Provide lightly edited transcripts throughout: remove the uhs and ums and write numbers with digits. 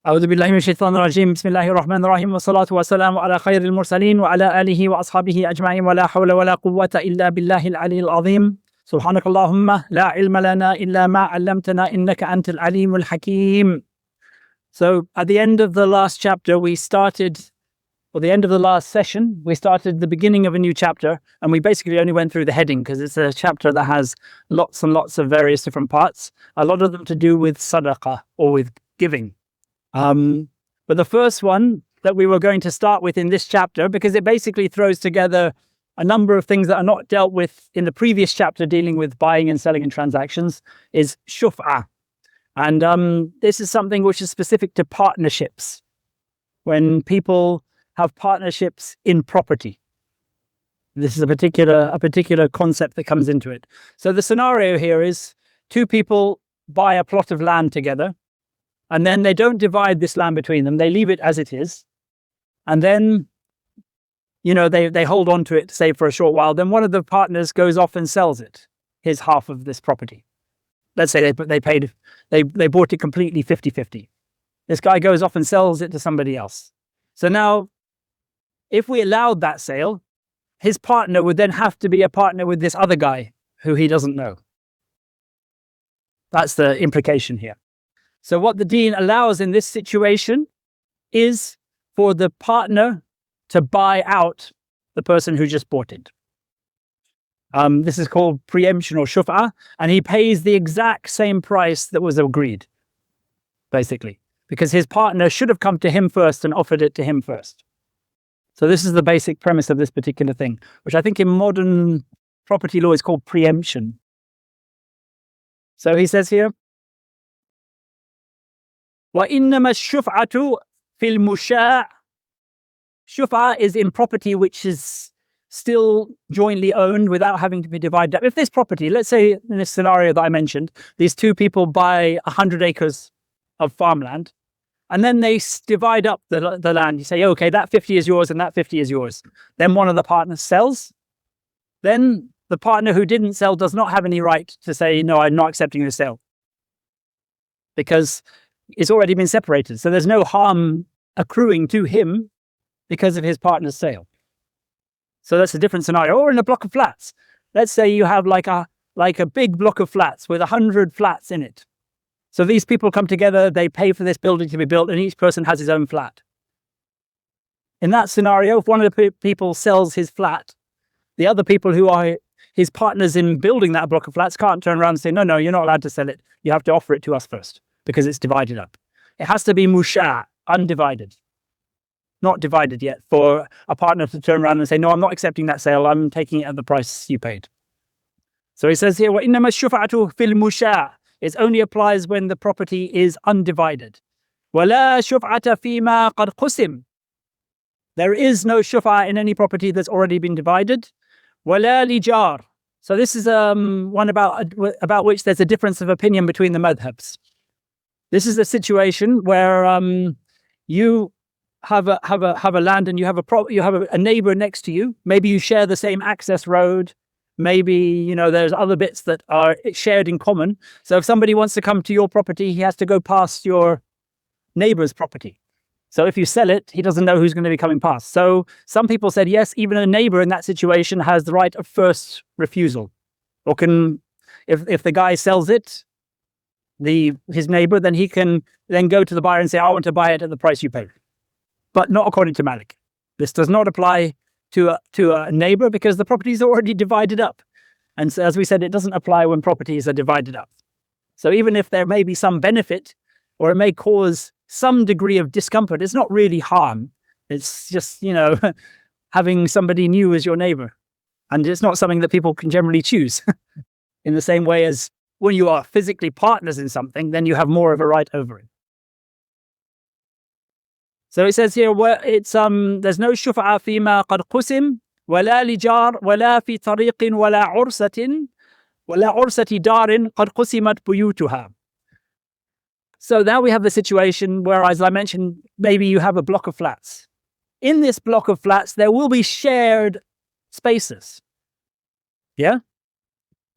أعوذ بالله من الشيطان الرجيم بسم الله الرحمن الرحيم والصلاة والسلام على خير المرسلين وعلى آله وأصحابه أجمعين ولا حول ولا قوة إلا بالله العلي العظيم سبحانك اللهم لا علم لنا إلا ما علمتنا إنك أنت العليم الحكيم. So at the end of the last chapter the end of the last session, we started the beginning of a new chapter, and we basically only went through the heading because it's a chapter that has lots and lots of various different parts, a lot of them to do with sadaqah or with giving. But the first one that we were going to start with in this chapter, because it basically throws together a number of things that are not dealt with in the previous chapter dealing with buying and selling and transactions, is shuf'ah. And this is something which is specific to partnerships. When people have partnerships in property, this is a particular concept that comes into it. So the scenario here is two people buy a plot of land together, and then they don't divide this land between them. They leave it as it is. And then, they hold on to it, say, for a short while. Then one of the partners goes off and sells it, his half of this property. Let's say they bought it completely 50-50. This guy goes off and sells it to somebody else. So now, if we allowed that sale, his partner would then have to be a partner with this other guy who he doesn't know. That's the implication here. So what the deen allows in this situation is for the partner to buy out the person who just bought it. This is called preemption or shuf'ah, and he pays the exact same price that was agreed, basically, because his partner should have come to him first and offered it to him first. So this is the basic premise of this particular thing, which I think in modern property law is called preemption. So he says here, وَإِنَّمَا الشُّفْعَةُ فِي الْمُشَاعِ. Shuf'ah is in property which is still jointly owned without having to be divided up. If this property, let's say in this scenario that I mentioned, these two people buy 100 acres of farmland, and then they divide up the land. You say, okay, that 50 is yours and that 50 is yours. Then one of the partners sells. Then the partner who didn't sell does not have any right to say, no, I'm not accepting the sale, because it's already been separated. So there's no harm accruing to him because of his partner's sale. So that's a different scenario. Or in a block of flats. Let's say you have like a big block of flats with 100 flats in it. So these people come together, they pay for this building to be built, and each person has his own flat. In that scenario, if one of the people sells his flat, the other people who are his partners in building that block of flats can't turn around and say, no, you're not allowed to sell it. You have to offer it to us first, because it's divided up. It has to be musha', undivided. Not divided yet, for a partner to turn around and say, no, I'm not accepting that sale. I'm taking it at the price you paid. So he says here, وَإِنَّمَا الشُّفْعَةُ فِي الْمُشَاعِ. It only applies when the property is undivided. وَلَا شُفْعَةَ فِي مَا قَدْ قُسِمْ. There is no shuf'ah in any property that's already been divided. وَلَا لِجَارٍ. So this is one about which there's a difference of opinion between the madhabs. This is a situation where you have a land and you have a neighbor next to you. Maybe you share the same access road. Maybe, there's other bits that are shared in common. So if somebody wants to come to your property, he has to go past your neighbor's property. So if you sell it, he doesn't know who's going to be coming past. So some people said, yes, even a neighbor in that situation has the right of first refusal. Or if the guy sells it, his neighbor, then he can then go to the buyer and say, I want to buy it at the price you paid. But not according to Maliki. This does not apply to a neighbor, because the property is already divided up. And so, as we said, it doesn't apply when properties are divided up. So even if there may be some benefit, or it may cause some degree of discomfort, it's not really harm. It's just, having somebody new as your neighbor. And it's not something that people can generally choose. In the same way as when you are physically partners in something, then you have more of a right over it. So it says here, there's no shuf'a fima qad qusim, wala lijar, wala fi tariqin, wala ursatin, wala ursati darin qad qusimat buyutuha. So now we have the situation where, as I mentioned, maybe you have a block of flats. In this block of flats, there will be shared spaces. Yeah?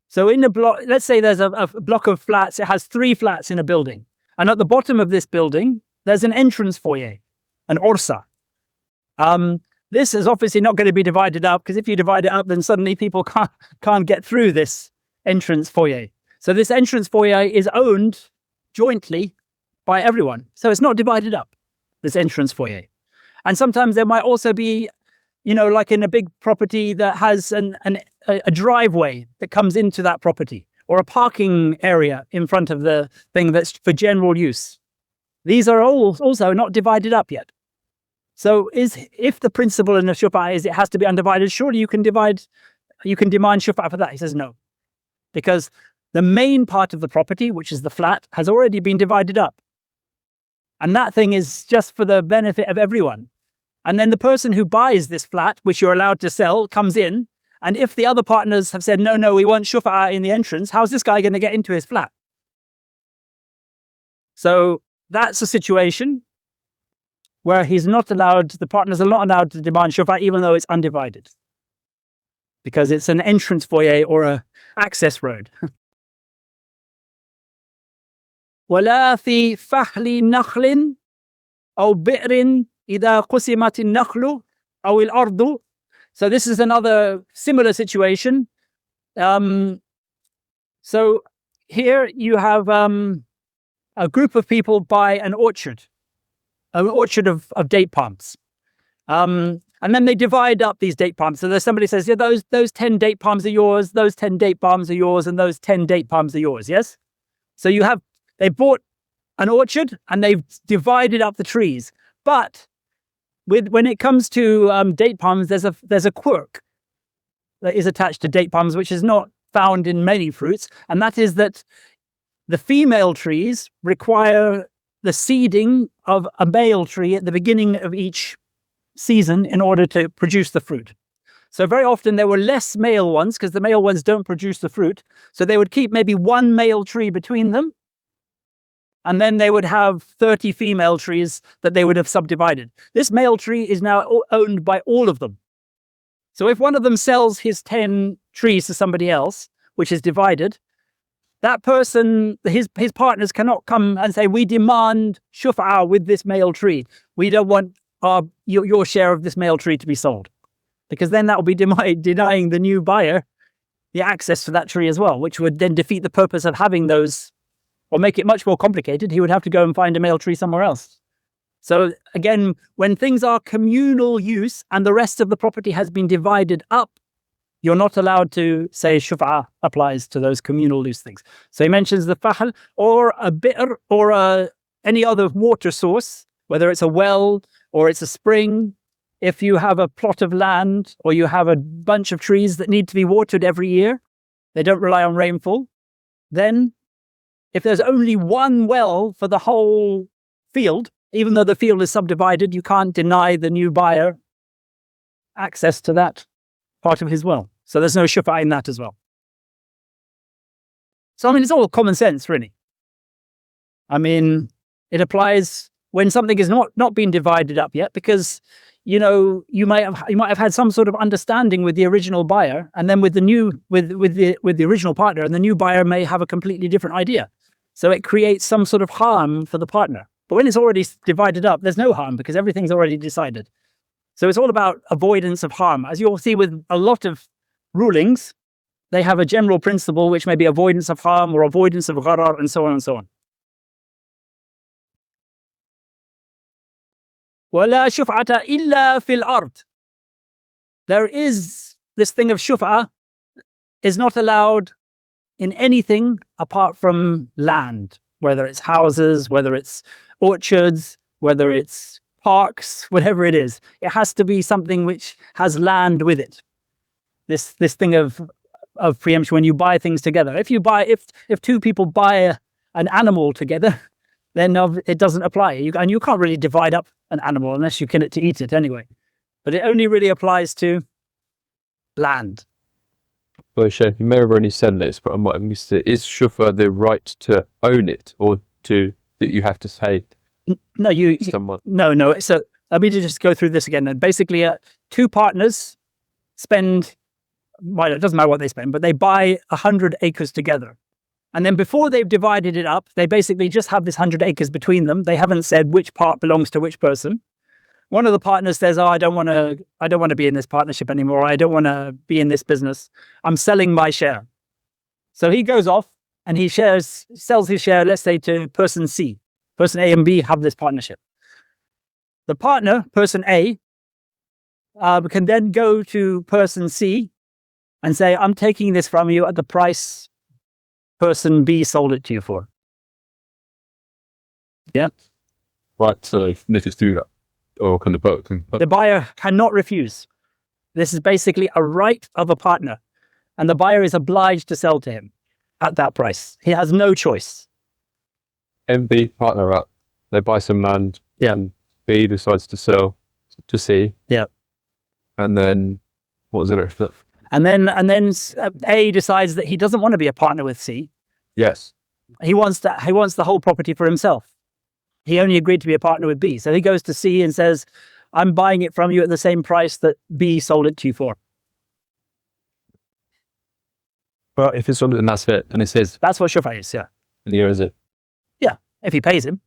So in the block, let's say there's a block of flats, it has 3 flats in a building. And at the bottom of this building, there's an entrance foyer, an ursa. This is obviously not going to be divided up, because if you divide it up, then suddenly people can't get through this entrance foyer. So this entrance foyer is owned jointly by everyone. So it's not divided up, this entrance foyer. And sometimes there might also be, like in a big property that has a driveway that comes into that property, or a parking area in front of the thing that's for general use. These are all also not divided up yet. So if the principle in the shuf'a is it has to be undivided, surely you can demand shuf'a for that. He says no. Because the main part of the property, which is the flat, has already been divided up. And that thing is just for the benefit of everyone. And then the person who buys this flat, which you're allowed to sell, comes in. And if the other partners have said, no, we want shuf'a in the entrance, how's this guy going to get into his flat? So that's a situation where the partners are not allowed to demand shuf'a even though it's undivided. Because it's an entrance foyer or a access road. وَلَا فِي فَحْلِ نَخْلٍ أَوْ بِئْرٍ إِذَا قُسِمَتِ النَّخْلُ أَوْ الْأَرْضُ. So this is another similar situation. So here you have a group of people buy an orchard of date palms. And then they divide up these date palms. So there's somebody says, yeah, those 10 date palms are yours, those 10 date palms are yours, and those 10 date palms are yours, yes? So they bought an orchard and they've divided up the trees. But when it comes to date palms, there's a quirk that is attached to date palms, which is not found in many fruits. And that is that the female trees require the seeding of a male tree at the beginning of each season in order to produce the fruit. So very often there were less male ones because the male ones don't produce the fruit. So they would keep maybe one male tree between them. And then they would have 30 female trees that they would have subdivided. This male tree is now owned by all of them. So if one of them sells his 10 trees to somebody else, which is divided, that person, his partners cannot come and say, we demand shuf'a with this male tree. We don't want your share of this male tree to be sold. Because then that will be denying the new buyer the access to that tree as well, which would then defeat the purpose of having those, or make it much more complicated. He would have to go and find a male tree somewhere else. So again, when things are communal use and the rest of the property has been divided up, you're not allowed to say shuf'a applies to those communal use things. So he mentions the fahl or a bi'r or any other water source, whether it's a well or it's a spring. If you have a plot of land or you have a bunch of trees that need to be watered every year, they don't rely on rainfall, then if there's only one well for the whole field, even though the field is subdivided, you can't deny the new buyer access to that part of his well. So there's no shuf'a in that as well. So, it's all common sense, really. It applies when something is not being divided up yet, because, you might have had some sort of understanding with the original buyer, and then with the original partner, and the new buyer may have a completely different idea. So it creates some sort of harm for the partner. But when it's already divided up, there's no harm because everything's already decided. So it's all about avoidance of harm. As you'll see with a lot of rulings, they have a general principle which may be avoidance of harm or avoidance of gharar and so on and so on. وَلَا شُفْعَةَ إِلَّا فِي الْأَرْضِ. There is this thing of shuf'a is not allowed in anything apart from land, whether it's houses, whether it's orchards, whether it's parks, whatever it is. It has to be something which has land with it. This thing of preemption when you buy things together. If two people buy an animal together, then it doesn't apply. And you can't really divide up an animal unless you kill it to eat it anyway. But it only really applies to land. Well, Sheikh, you may have already said this, but I might have missed it. Is shuf'a the right to own it, or that you have to say someone? No. So let me just go through this again. Then basically, two partners spend. Well, it doesn't matter what they spend, but they buy 100 acres together, And then before they've divided it up, they basically just have this 100 acres between them. They haven't said which part belongs to which person. One of the partners says, "Oh, I don't want to be in this partnership anymore. I don't want to be in this business. I'm selling my share." So he goes off and he sells his share, let's say, to person C. Person A and B have this partnership. The partner, person A, can then go to person C and say, "I'm taking this from you at the price person B sold it to you for." Yeah. Right, so they just do that. Or can the boat? The buyer cannot refuse. This is basically a right of a partner. And the buyer is obliged to sell to him at that price. He has no choice. MB partner up. They buy some land. Yeah. And B decides to sell to C. Yeah. And then what was it? And then A decides that he doesn't want to be a partner with C. Yes. He wants the whole property for himself. He only agreed to be a partner with B. So he goes to C and says, "I'm buying it from you at the same price that B sold it to you for." Well, if it's sold it and that's it, and it says That's what Shufa is, yeah. and here is it. Yeah, if he pays him.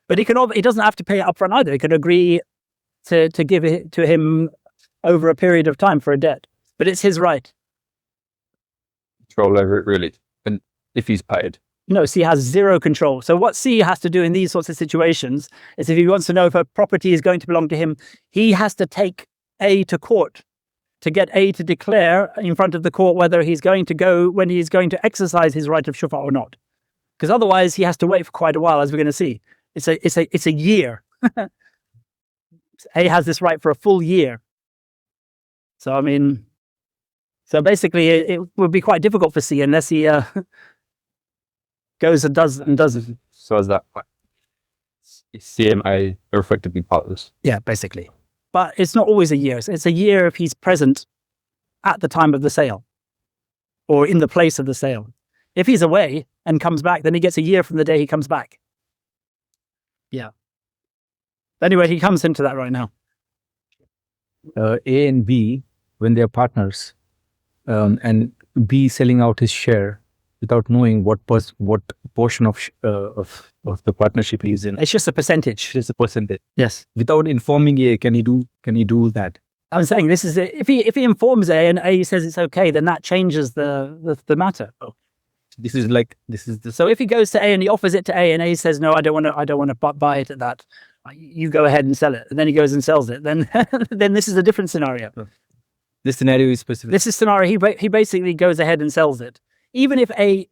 But he doesn't have to pay it upfront either. He could agree to give it to him over a period of time for a debt. But it's his right. Control over it, really. And if he's paid. No, C has zero control. So what C has to do in these sorts of situations is, if he wants to know if a property is going to belong to him, he has to take A to court to get A to declare in front of the court when he's going to exercise his right of shufa or not. Because otherwise he has to wait for quite a while, as we're going to see. It's a year. A has this right for a full year. So basically it would be quite difficult for C unless he goes and doesn't. So is that CMA are effectively partners? Yeah, basically. But it's not always a year. It's a year if he's present at the time of the sale or in the place of the sale. If he's away and comes back, then he gets a year from the day he comes back. Yeah. Anyway, he comes into that right now. A and B, when they're partners, and B selling out his share without knowing what portion of the partnership he's in. It's just a percentage. It's a percentage. Yes. Without informing A, can he do that? I'm saying this is if he informs A and A says it's okay, then that changes the matter. This is the So if he goes to A and he offers it to A and A says, "No, I don't want to buy it at that. You go ahead and sell it." And then he goes and sells it. Then then this is a different scenario. This scenario is specific. This is scenario he basically goes ahead and sells it. Even if A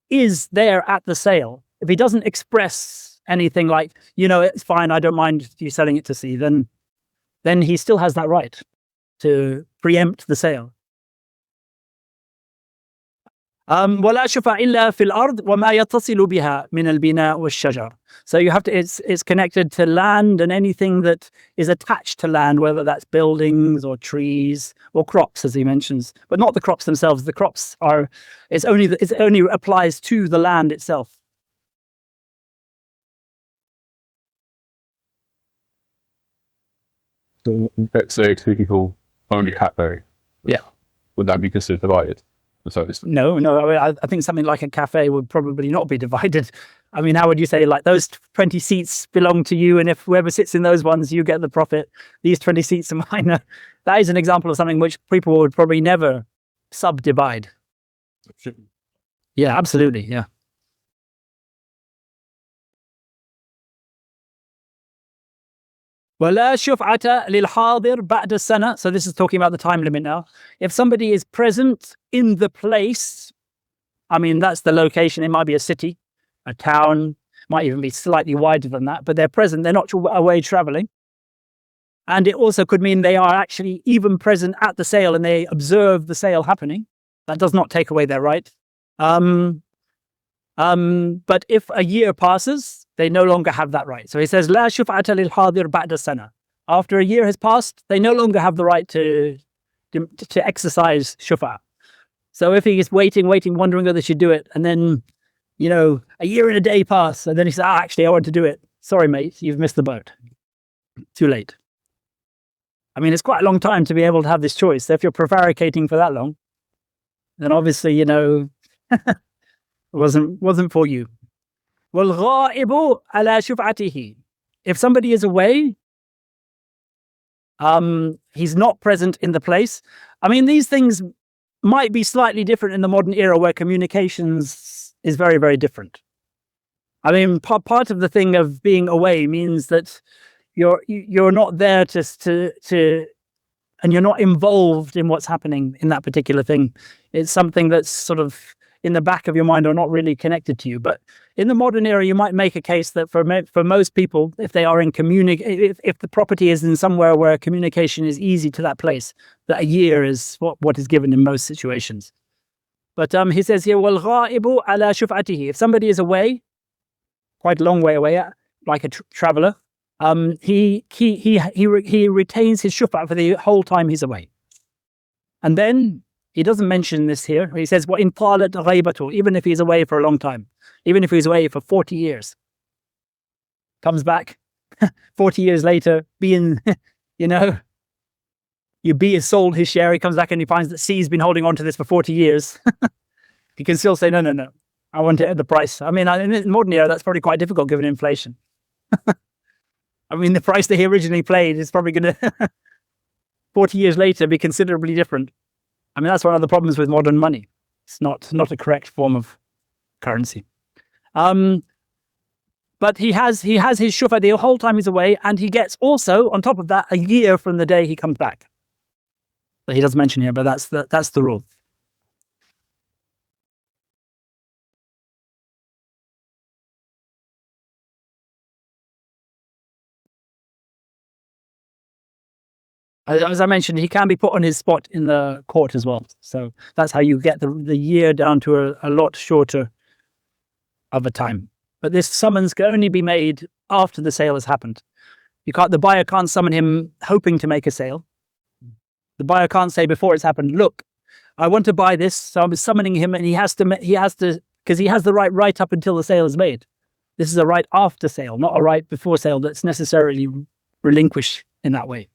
is there at the sale, if he doesn't express anything like, "It's fine, I don't mind you selling it to C," then he still has that right to preempt the sale. ولا شفع إلا في الأرض وما يتصل بها من البناء والشجر. So you have to, it's connected to land and anything that is attached to land, whether that's buildings or trees or crops, as he mentions, but not the crops themselves. The crops it only applies to the land itself. So let's say people only cafe. Yeah. Would that be considered divided? No. I think something like a cafe would probably not be divided. How would you say, like, those 20 seats belong to you, and if whoever sits in those ones, you get the profit. These 20 seats are mine. That is an example of something which people would probably never subdivide. Yeah, absolutely. Yeah. ولا شفعة للحاضر بعد السنة. So this is talking about the time limit now. If somebody is present in the place, that's the location. It might be a city, a town, might even be slightly wider than that, but they're present. They're not away traveling. And it also could mean they are actually even present at the sale and they observe the sale happening. That does not take away their right. But if a year passes, they no longer have that right. So he says, لا شفعة للحاضر بعد السنة. After a year has passed, they no longer have the right to exercise shufa. So if he is waiting, wondering whether they should do it, and then, a year and a day pass, and then he says, actually, I want to do it. Sorry, mate, you've missed the boat. Too late. It's quite a long time to be able to have this choice. So if you're prevaricating for that long, then obviously, wasn't for you. وَالْغَائِبُ عَلَى شُفْعَتِهِ. If somebody is away, he's not present in the place. I mean, these things might be slightly different in the modern era where communications is very, very different. I mean, part of the thing of being away means that you're not there and you're not involved in what's happening in that particular thing. It's something that's sort of in the back of your mind or not really connected to you. But in the modern era, you might make a case that for most people, if they are in if the property is in somewhere where communication is easy to that place, that a year is what is given in most situations. But he says here, وَالْغَائِبُ عَلَى شُفْعَتِهِ. If somebody is away, quite a long way away, like a traveler, he retains his shuf'a for the whole time he's away. And then he doesn't mention this here. He says, وَإِنْ طَالَتْ غَيْبَتُهُ. Even if he's away for a long time, even if he's away for 40 years, comes back 40 years later, being, B has sold his share. He comes back and he finds that C's been holding on to this for 40 years. He can still say, no, I want it at the price. I mean, in the modern era, that's probably quite difficult given inflation. I mean, the price that he originally paid is probably going to, 40 years later, be considerably different. I mean, that's one of the problems with modern money. It's not a correct form of currency. But he has his shuf'a the whole time he's away, and he gets also, on top of that, a year from the day he comes back. That he doesn't mention here, but that's the rule. As I mentioned, he can be put on his spot in the court as well. So that's how you get the year down to a lot shorter of a time. But this summons can only be made after the sale has happened. The buyer can't summon him hoping to make a sale. The buyer can't say before it's happened, look, I want to buy this, so I'm summoning him, and he has to, because he has the right up until the sale is made. This is a right after sale, not a right before sale that's necessarily relinquished in that way.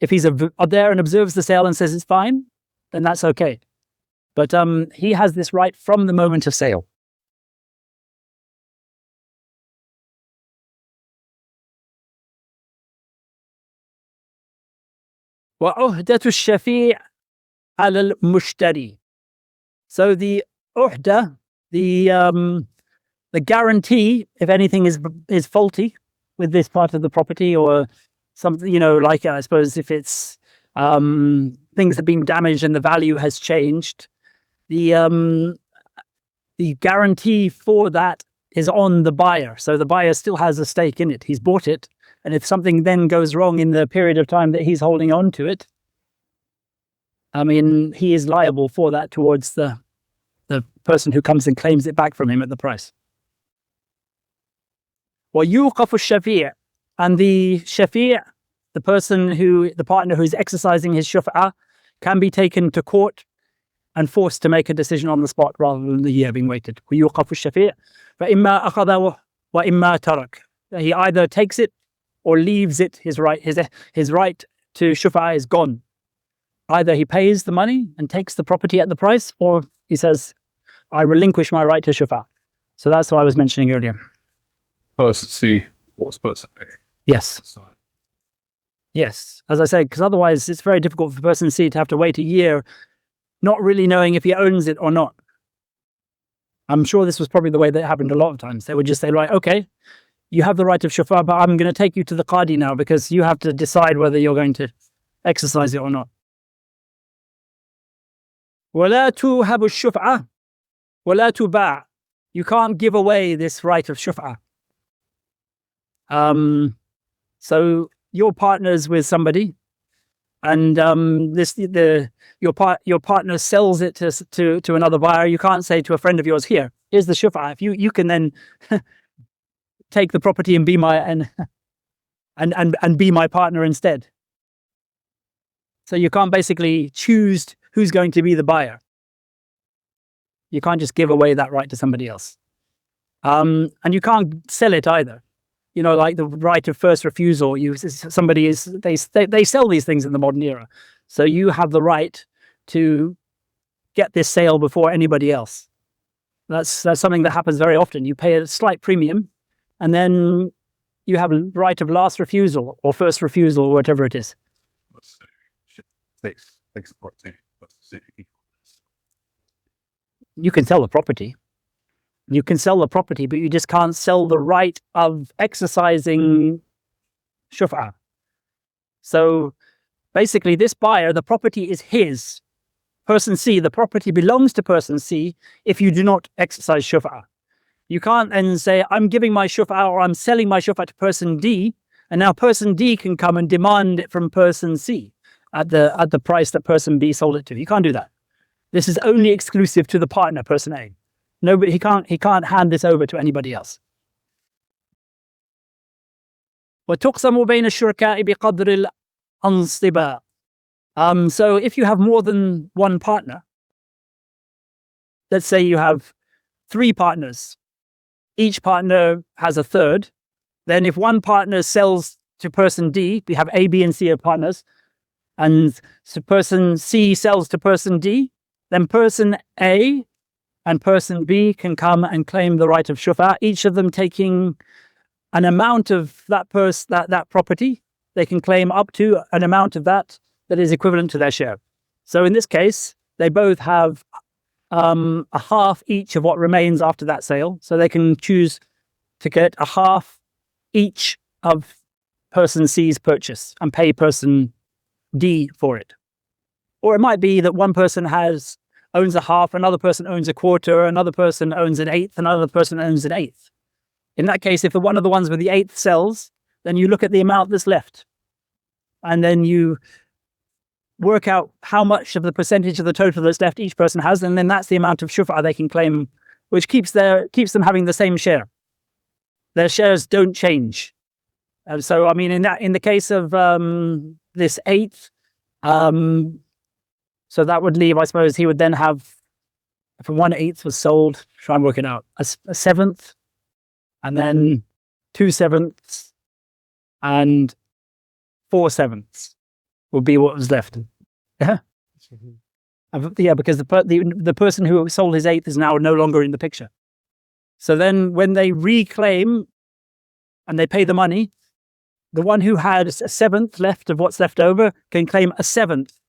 If he's there and observes the sale and says it's fine, then that's okay. But he has this right from the moment of sale. وَعُهْدَةُ الشَّفِيعِ عَلَى الْمُشْتَرِي. So the uhda, the guarantee, if anything is faulty with this part of the property, or something, like I suppose if it's things have been damaged and the value has changed, the guarantee for that is on the buyer. So the buyer still has a stake in it. He's bought it. And if something then goes wrong in the period of time that he's holding on to it, I mean, he is liable for that towards the person who comes and claims it back from him at the price. وَيُوقَفُ الشَّفِيعِ. And the shafi', the partner who's exercising his shuf'a, can be taken to court and forced to make a decision on the spot rather than the year being waited. وَيُوقَفُ الشَّفِيعِ فَإِمَّا أَخَذَ وَإِمَّا تَرَكَ. He either takes it or leaves it. His right to shuf'a is gone. Either he pays the money and takes the property at the price, or he says, I relinquish my right to shuf'a. So that's what I was mentioning earlier. First, see what's supposed to pay. Yes. Yes. As I said, because otherwise it's very difficult for person C to have to wait a year, not really knowing if he owns it or not. I'm sure this was probably the way that happened a lot of times. They would just say, right, okay, you have the right of shuf'a, but I'm going to take you to the qadi now because you have to decide whether you're going to exercise it or not. وَلَا تُوهَبُ الشُّفْعَةِ وَلَا تُبَاعَ. You can't give away this right of shuf'a. So your partner's with somebody, and your partner sells it to another buyer. You can't say to a friend of yours, here's the shuf'a. If you can then take the property and be my be my partner instead. So you can't basically choose who's going to be the buyer. You can't just give away that right to somebody else. And you can't sell it either. Like the right of first refusal. They sell these things in the modern era. So you have the right to get this sale before anybody else. That's something that happens very often. You pay a slight premium, and then you have a right of last refusal or first refusal, or whatever it is. You can sell the property. You can sell the property, but you just can't sell the right of exercising shuf'ah. So basically, this buyer, the property is his. Person C, the property belongs to person C if you do not exercise shuf'ah. You can't then say, I'm giving my shuf'ah or I'm selling my shuf'ah to person D, and now person D can come and demand it from person C at the price that person B sold it to. You can't do that. This is only exclusive to the partner, person A. Nobody, he can't hand this over to anybody else. وتقسم بين الشركاء بقدر الأنصبة. So if you have more than one partner, let's say you have 3 partners, each partner has a third, then if one partner sells to person D, we have A, B, and C are partners, and so person C sells to person D, then person A and person B can come and claim the right of shuf'ah, each of them taking an amount of that property. They can claim up to an amount of that is equivalent to their share. So in this case, they both have a half each of what remains after that sale. So they can choose to get a half each of person C's purchase and pay person D for it. Or it might be that one person owns a half, another person owns a quarter, another person owns an eighth, another person owns an eighth. In that case, if one of the ones with the eighth sells, then you look at the amount that's left. And then you work out how much of the percentage of the total that's left each person has, and then that's the amount of shuf'ah they can claim, which keeps them having the same share. Their shares don't change. So, I mean, in the case of this eighth, so that would leave, I suppose, he would then have, if 1/8 was sold, try and work it out, a seventh, and then 2/7 and 4/7 would be what was left. Yeah, because the person who sold his eighth is now no longer in the picture. So then when they reclaim and they pay the money, the one who had a 7th left of what's left over can claim a 7th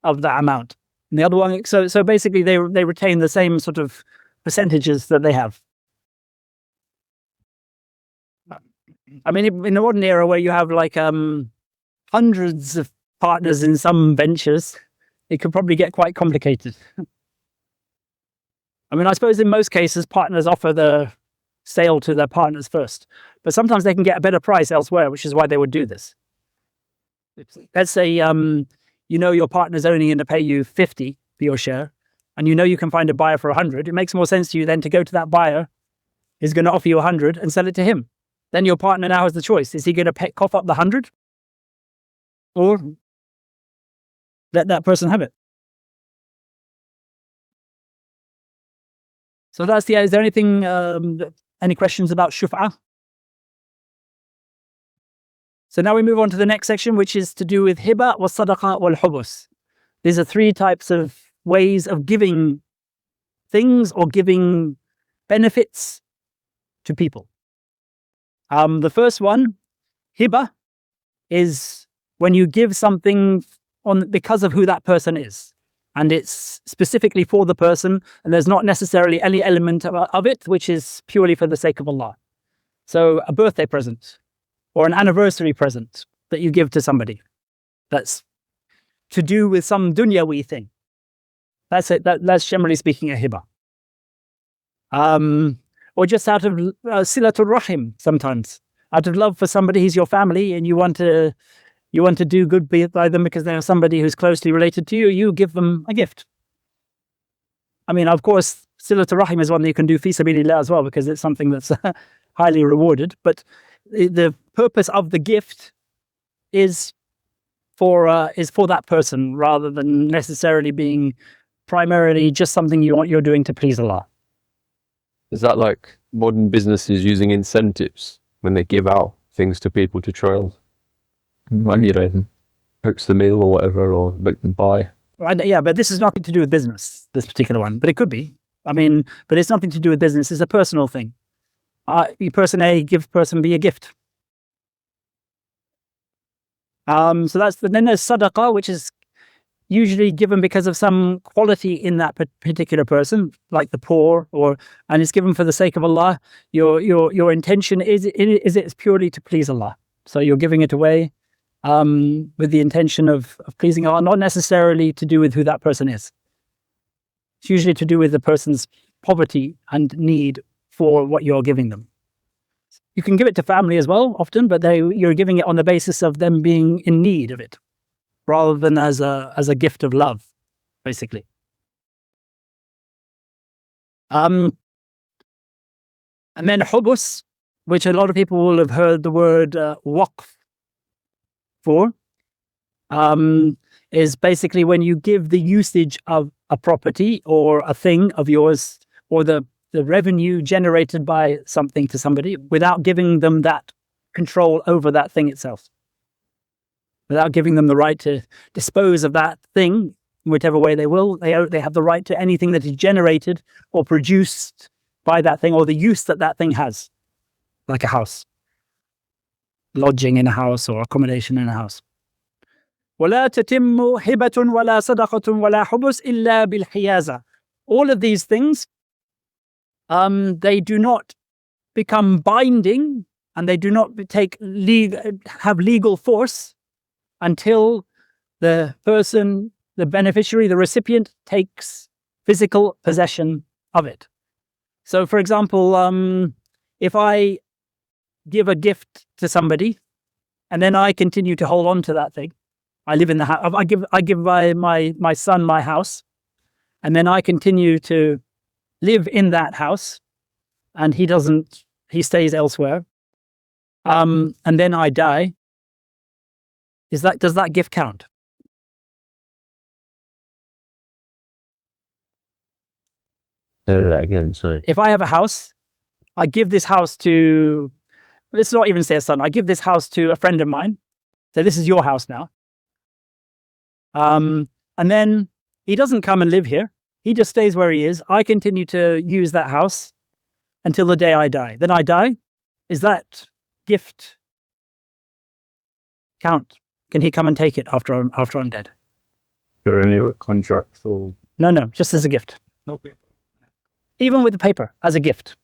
of that amount. And the other one, so basically they retain the same sort of percentages that they have. I mean, in the modern era where you have like hundreds of partners in some ventures, it could probably get quite complicated. I mean, I suppose in most cases, partners offer the sale to their partners first, but sometimes they can get a better price elsewhere, which is why they would do this. Let's say, your partner's only going to pay you 50 for your share, and you can find a buyer for 100. It makes more sense to you then to go to that buyer who's going to offer you 100 and sell it to him. Then your partner now has the choice. Is he going to cough up the 100? Or let that person have it? So is there anything, any questions about shuf'ah? So now we move on to the next section, which is to do with hiba, wa sadaqa, wal hubus. These are 3 types of ways of giving things or giving benefits to people. The first one, hiba, is when you give something because of who that person is. And it's specifically for the person, and there's not necessarily any element of it which is purely for the sake of Allah. So a birthday present or an anniversary present that you give to somebody, that's to do with some dunyawi thing. That's it. That's generally speaking a hiba. Or just out of silatul rahim, sometimes out of love for somebody who's your family, and you want to do good by them because they're somebody who's closely related to you. You give them a gift. I mean, of course, silatul rahim is one that you can do fi sabilillah as well, because it's something that's highly rewarded. But the purpose of the gift is for that person, rather than necessarily being primarily just something you're doing to please Allah. Is that like modern businesses using incentives when they give out things to people to try and hoax the meal or whatever, or make them buy? Right, yeah, but this is nothing to do with business, this particular one, but it could be. I mean, but it's nothing to do with business. It's a personal thing. Person A gives person B a gift. So then there's sadaqah, which is usually given because of some quality in that particular person, like the poor, and it's given for the sake of Allah. Your intention is it's purely to please Allah. So you're giving it away with the intention of pleasing Allah, not necessarily to do with who that person is. It's usually to do with the person's poverty and need for what you're giving them. You can give it to family as well, often, but you're giving it on the basis of them being in need of it, rather than as a gift of love, basically. And then hubus, which a lot of people will have heard the word waqf for, is basically when you give the usage of a property or a thing of yours, or the revenue generated by something to somebody, without giving them that control over that thing itself, without giving them the right to dispose of that thing in whichever way they will. They have the right to anything that is generated or produced by that thing, or the use that thing has, like a house, lodging in a house or accommodation in a house. وَلَا تَتِمُّ هِبَةٌ وَلَا صَدَقَةٌ وَلَا حُبُسْ إِلَّا بِالْحِيَازَةِ. All of these things, they do not become binding, and they do not have legal force until the person, the beneficiary, the recipient, takes physical possession of it. So, for example, if I give a gift to somebody, and then I continue to hold on to that thing, I live in the house. I give my son my house, and then I continue to live in that house, and he doesn't. He stays elsewhere, and then I die. Does that gift count? Say that again, sorry. If I have a house, I give this house to, let's not even say a son, I give this house to a friend of mine. So this is your house now. And then he doesn't come and live here. He just stays where he is. I continue to use that house until the day I die. Then I die. Is that gift count? Can he come and take it after I'm dead? You're only with contracts or... No, just as a gift. Okay. Even with the paper, as a gift.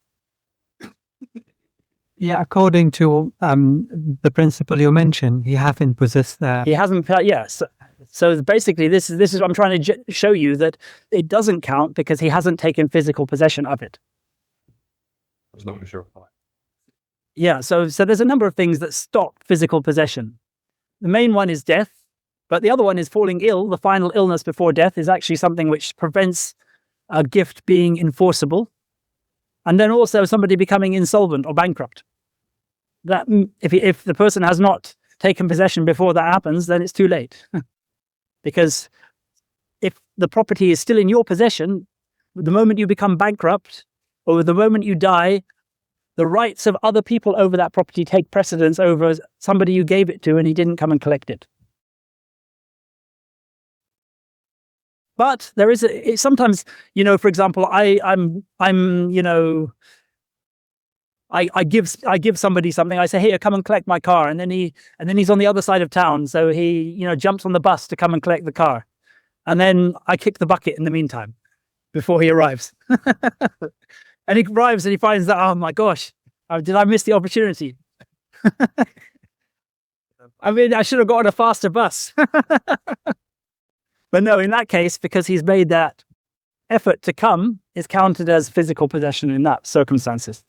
Yeah, according to the principle you mentioned, he hasn't possessed that. He hasn't. Yes. So basically, this is what I'm trying to show you, that it doesn't count because he hasn't taken physical possession of it. That's not sure. Yeah. So there's a number of things that stop physical possession. The main one is death, but the other one is falling ill. The final illness before death is actually something which prevents a gift being enforceable. And then also somebody becoming insolvent or bankrupt. That if the person has not taken possession before that happens, then it's too late. Because if the property is still in your possession, the moment you become bankrupt or the moment you die, the rights of other people over that property take precedence over somebody you gave it to and he didn't come and collect it. But there is sometimes, for example, I give somebody something. I say, "Here, come and collect my car," and then he's on the other side of town, so he jumps on the bus to come and collect the car, and then I kick the bucket in the meantime before he arrives. And he arrives and he finds that, oh my gosh, did I miss the opportunity? I mean, I should have gotten a faster bus. But no, in that case, because he's made that effort to come, is counted as physical possession in that circumstances.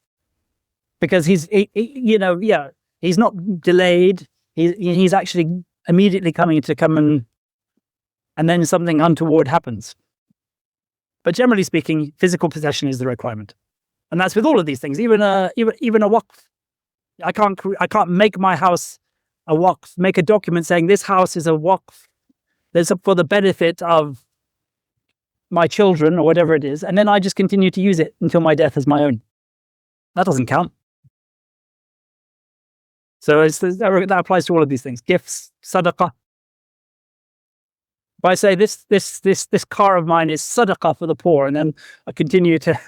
Because he's not delayed. He's actually immediately coming and then something untoward happens. But generally speaking, physical possession is the requirement, and that's with all of these things. Even a waqf. I can't make my house a waqf. Make a document saying this house is a waqf. There's for the benefit of my children or whatever it is, and then I just continue to use it until my death as my own. That doesn't count. So that applies to all of these things: gifts, sadaqah. If I say this car of mine is sadaqah for the poor, and then I continue to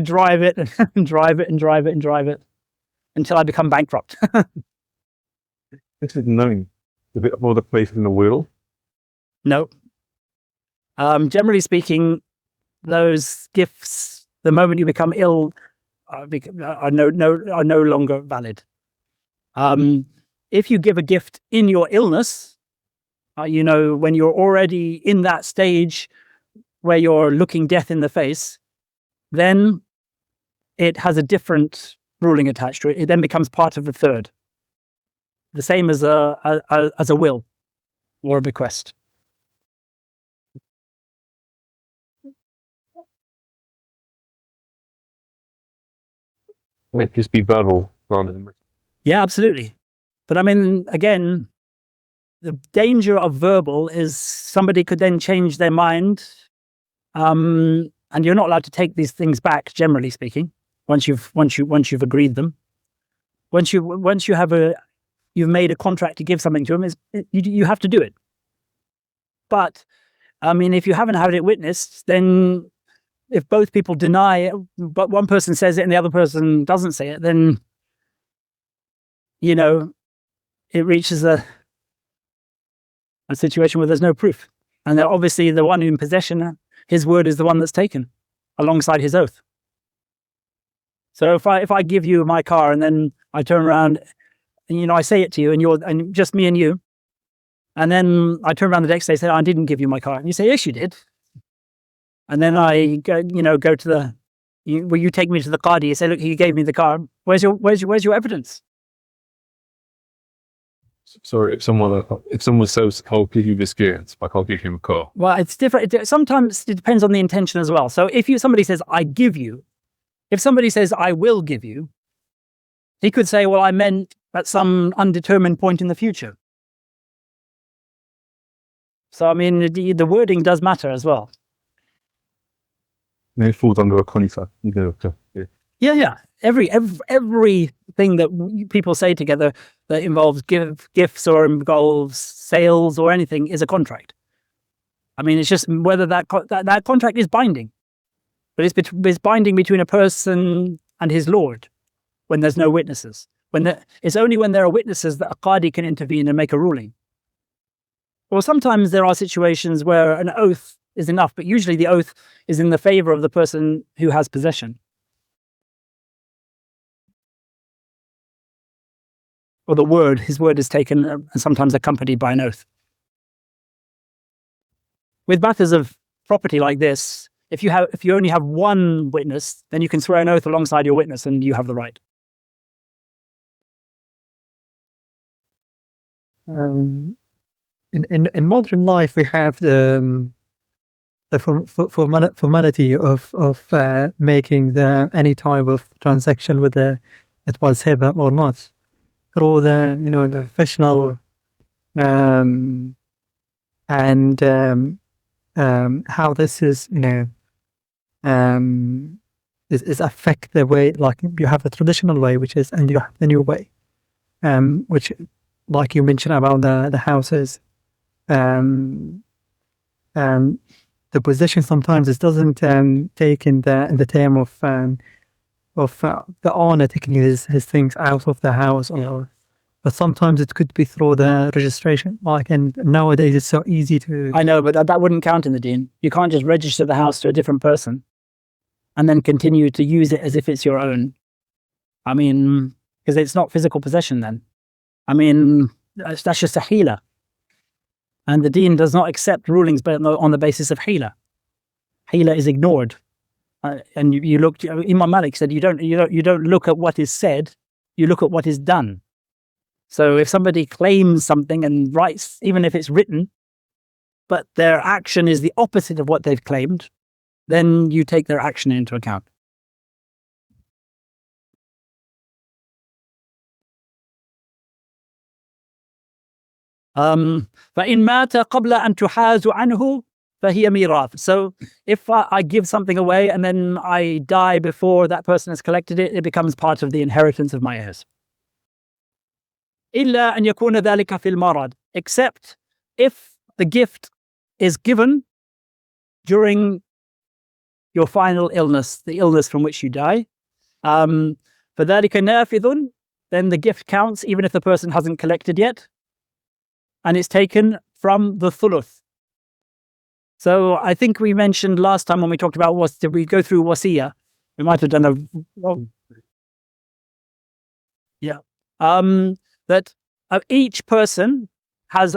drive it and drive it and drive it and drive it until I become bankrupt. This is knowing a bit more the place in the will. No. Generally speaking, those gifts, the moment you become ill, are no longer valid. If you give a gift in your illness, when you're already in that stage where you're looking death in the face, then it has a different ruling attached to it. It then becomes part of the third. The same as a will or a bequest. It just be verbal rather than written. Yeah, absolutely. But I mean, again, the danger of verbal is somebody could then change their mind, and you're not allowed to take these things back. Generally speaking, once you've agreed them, once you've made a contract to give something to them, you have to do it. But I mean, if you haven't had it witnessed, then if both people deny it, but one person says it and the other person doesn't say it, then it reaches a situation where there's no proof. And then obviously the one in possession, his word is the one that's taken alongside his oath. So if I give you my car and then I turn around and I say it to you and just me and you, and then I turn around the next day and say, I didn't give you my car. And you say, yes, you did. And then I go to you take me to the qadi, you say, look, you gave me the car. Where's your evidence? Sorry, if someone says, I'll give you this gift, like I'll give him a car. Well, it's different. Sometimes it depends on the intention as well. So if somebody says, I give you, if somebody says, I will give you, he could say, well, I meant at some undetermined point in the future. So, I mean, the wording does matter as well. And it falls under a contract. Yeah. Everything that people say together that involves gifts or involves sales or anything is a contract. I mean, it's just whether that contract is binding. But it's binding between a person and his Lord when there's no witnesses. It's only when there are witnesses that a qadi can intervene and make a ruling. Or sometimes there are situations where an oath is enough, but usually the oath is in the favor of the person who has possession. Or his word is taken and sometimes accompanied by an oath. With matters of property like this, if you only have one witness, then you can swear an oath alongside your witness and you have the right. In modern life, we have the formality of making any type of transaction with it was hiba or not, through the professional and how this is is affect the way, like you have the traditional way, and you have the new way, which, like you mentioned about the houses, the possession sometimes it doesn't take in the term of the owner taking his things out of the house, but sometimes it could be through the registration. And nowadays it's so easy to. I know, but that wouldn't count in the deen. You can't just register the house to a different person and then continue to use it as if it's your own. I mean, because it's not physical possession then. I mean, that's just a hila. And the deen does not accept rulings on the basis of hila. Hila is ignored. And you look. Imam Malik said you don't look at what is said, you look at what is done. So if somebody claims something and writes, even if it's written, but their action is the opposite of what they've claimed, then you take their action into account. فَإِنْ مَاتَ قَبْلَ أَنْ تُحَازُ عَنْهُ فَهِيَ مِيرَاثٌ. So if I give something away and then I die before that person has collected it, it becomes part of the inheritance of my heirs. إِلَّا أَنْ يَكُونَ ذَلِكَ فِي الْمَرَضِ. Except if the gift is given during your final illness, the illness from which you die, فَذَلِكَ نَافِذٌ, then the gift counts even if the person hasn't collected yet, and it's taken from the thuluth. So I think we mentioned last time when we talked about did we go through wasiyah? We might have done that each person has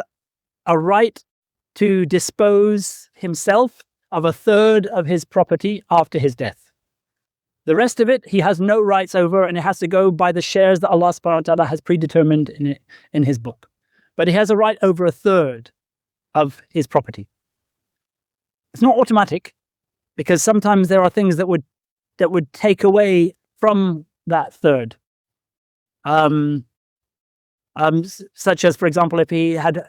a right to dispose himself of a third of his property after his death. The rest of it, he has no rights over, and it has to go by the shares that Allah subhanahu wa ta'ala has predetermined in his book. But he has a right over a third of his property. It's not automatic, because sometimes there are things that would take away from that third. Such as, for example, if he had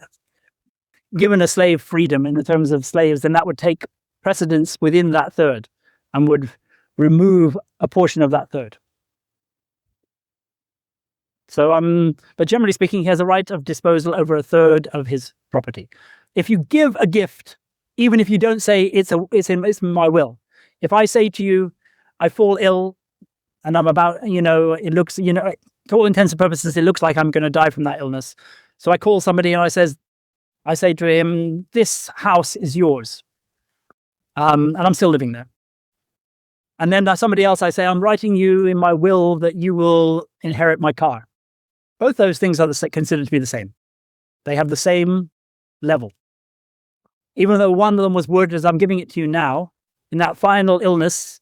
given a slave freedom in the terms of slaves, then that would take precedence within that third and would remove a portion of that third. So, but generally speaking, he has a right of disposal over a third of his property. If you give a gift, even if you don't say it's in my will, if I say to you, I fall ill and I'm about, it looks, to all intents and purposes, it looks like I'm going to die from that illness. So I call somebody and I say to him, this house is yours. And I'm still living there. And then somebody else, I say, I'm writing you in my will that you will inherit my car. Both those things are considered to be the same. They have the same level. Even though one of them was worded as I'm giving it to you now, in that final illness,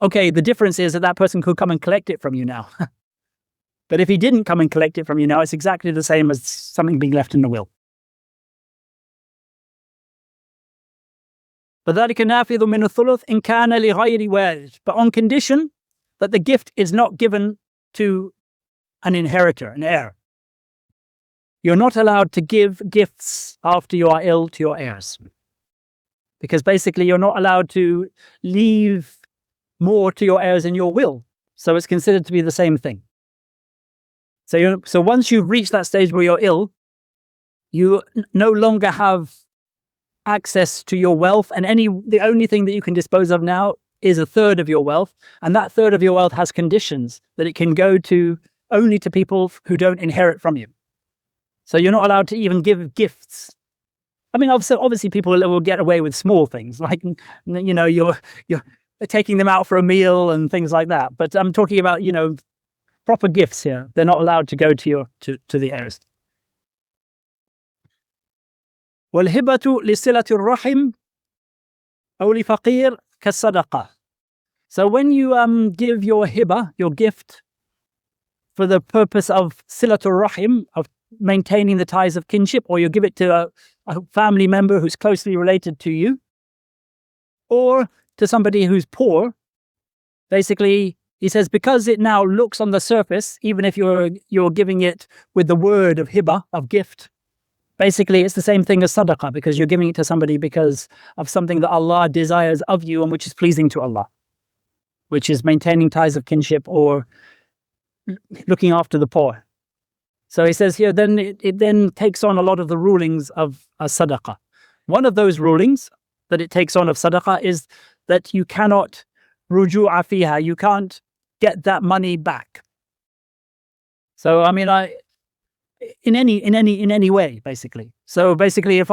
okay, the difference is that person could come and collect it from you now. But if he didn't come and collect it from you now, it's exactly the same as something being left in the will. فَذَلِكَ نَافِذٌ مِنُ الثُّلُثِ إِنْ كَانَ لِغَيْرِ وَارِثٍ, but on condition that the gift is not given to an inheritor, an heir. You're not allowed to give gifts after you are ill to your heirs. Because basically you're not allowed to leave more to your heirs in your will. So it's considered to be the same thing. So once you've reached that stage where you're ill, you no longer have access to your wealth, and the only thing that you can dispose of now is a third of your wealth, and that third of your wealth has conditions that it can go to only to people who don't inherit from you. So you're not allowed to even give gifts. I mean, obviously people will get away with small things, like you're taking them out for a meal and things like that. But I'm talking about proper gifts here. They're not allowed to go to the heirs. وَالْهِبَةُ لِصِلَةِ الرَّحِمِ أَوْ لِفَقِيرٍ كَالصَّدَقَةِ. So when you give your hiba, your gift, for the purpose of silatul rahim, of maintaining the ties of kinship, or you give it to a family member who's closely related to you, or to somebody who's poor, basically, he says, because it now looks on the surface, even if you're giving it with the word of hiba, of gift, basically it's the same thing as sadaqah, because you're giving it to somebody because of something that Allah desires of you and which is pleasing to Allah, which is maintaining ties of kinship or looking after the poor. So he says here, then it then takes on a lot of the rulings of a sadaqah. One of those rulings that it takes on of sadaqah is that you cannot ruju'a fiha, you can't get that money back. So I mean, in any way, basically. So basically, if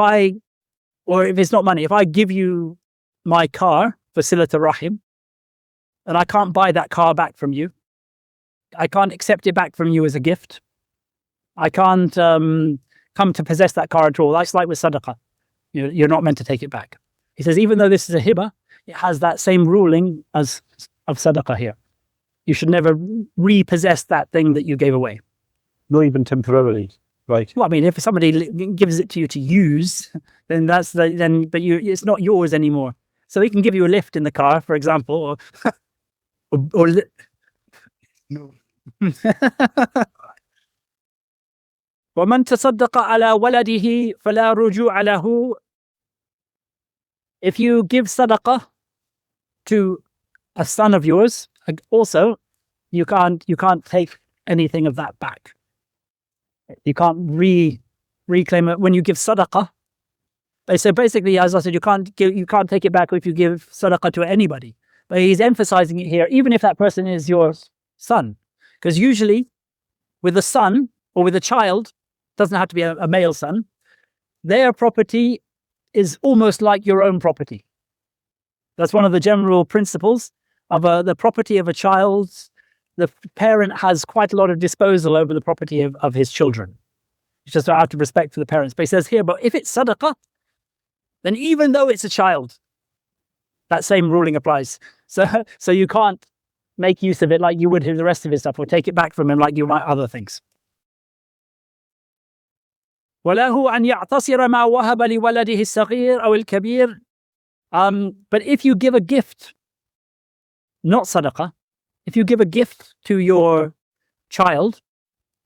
it's not money, if I give you my car for silatul rahim, and I can't buy that car back from you, I can't accept it back from you as a gift, I can't come to possess that car at all. That's like with sadaqah. You're not meant to take it back. He says, even though this is a hiba, it has that same ruling as of sadaqah here. You should never repossess that thing that you gave away. Not even temporarily. Right. Well, I mean, if somebody gives it to you to use, then but it's not yours anymore. So he can give you a lift in the car, for example, or No. وَمَنْ تَصَدَّقَ عَلَى وَلَدِهِ فَلَا رُجُوعَ لَهُ. If you give sadaqah to a son of yours, also, you can't take anything of that back. You can't reclaim it. When you give sadaqah, So basically, as I said, you can't take it back if you give sadaqah to anybody. But he's emphasizing it here, even if that person is your son. Because usually with a son or with a child, doesn't have to be a male son, their property is almost like your own property. That's one of the general principles of the property of a child. The parent has quite a lot of disposal over the property of his children. It's just out of respect for the parents. But he says here, but if it's sadaqah, then even though it's a child, that same ruling applies. So you can't make use of it like you would the rest of his stuff, or take it back from him like you might other things. وله أن يعتصر ما وهب لولده الصغير أو الكبير. But if you give a gift, not sadaqah, if you give a gift to your child,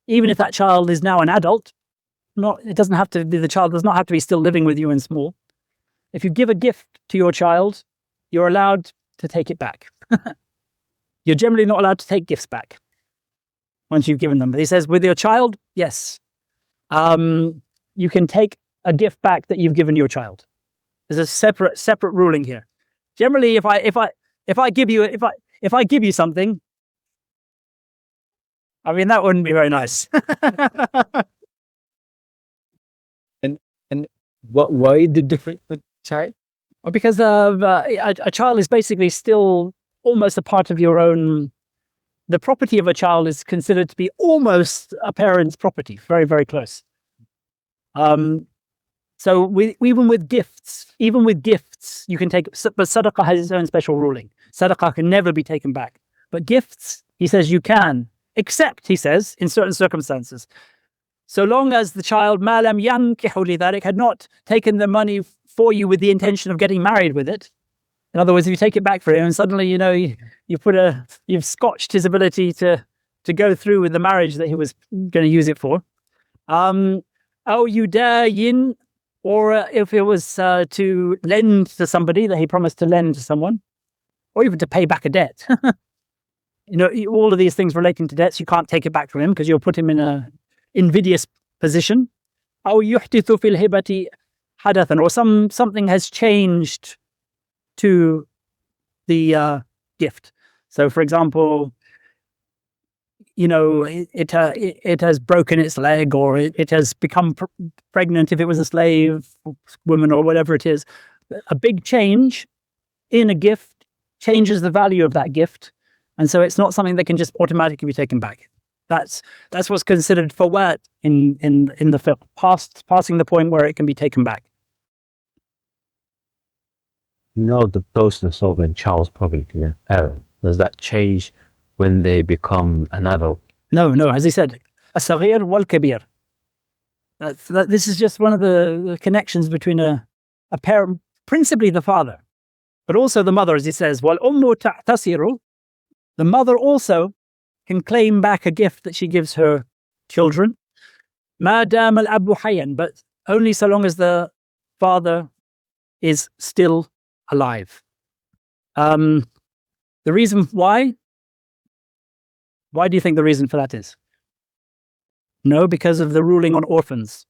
even if that child is now an adult, it doesn't have to be, the child does not have to be still living with you and small. If you give a gift to your child, you're allowed to take it back. You're generally not allowed to take gifts back once you've given them. But he says with your child, yes, you can take a gift back that you've given your child. There's a separate ruling here. Generally, if I give you something, I mean, that wouldn't be very nice. and why the difference with child? Well, because a child is basically still almost a part of your own. The property of a child is considered to be almost a parent's property, very, very close. So even with gifts, you can take, but sadaqah has its own special ruling. Sadaqah can never be taken back. But gifts, he says, you can, except, he says, in certain circumstances. So long as the child, مَا لَمْ يَنْكِحُ لِذَلِكَ, had not taken the money for you with the intention of getting married with it. In other words, if you take it back for him and suddenly, you've scotched his ability to go through with the marriage that he was going to use it for. أَوْ يُدَايِن, or if it was to lend to somebody that he promised to lend to someone, or even to pay back a debt. All of these things relating to debts, you can't take it back from him because you'll put him in an invidious position. أَوْ يُحْدِثُ فِي الْهِبَةِ حَدَثًا, or something has changed to the gift. So, for example, it has broken its leg, or it has become pregnant if it was a slave woman, or whatever it is. A big change in a gift changes the value of that gift, and so it's not something that can just automatically be taken back. That's what's considered fawat in the fiqh, passing the point where it can be taken back. The closeness of a child's property to their parent, does that change when they become an adult? No, as he said, as-saghir wal-kabir. This is just one of the connections between a parent, principally the father, but also the mother, as he says, wal-ummu ta'tasiru. The mother also can claim back a gift that she gives her children. Ma dam al-abu hayyan, but only so long as the father is still alive. The reason why? Why do you think the reason for that is? No, because of the ruling on orphans.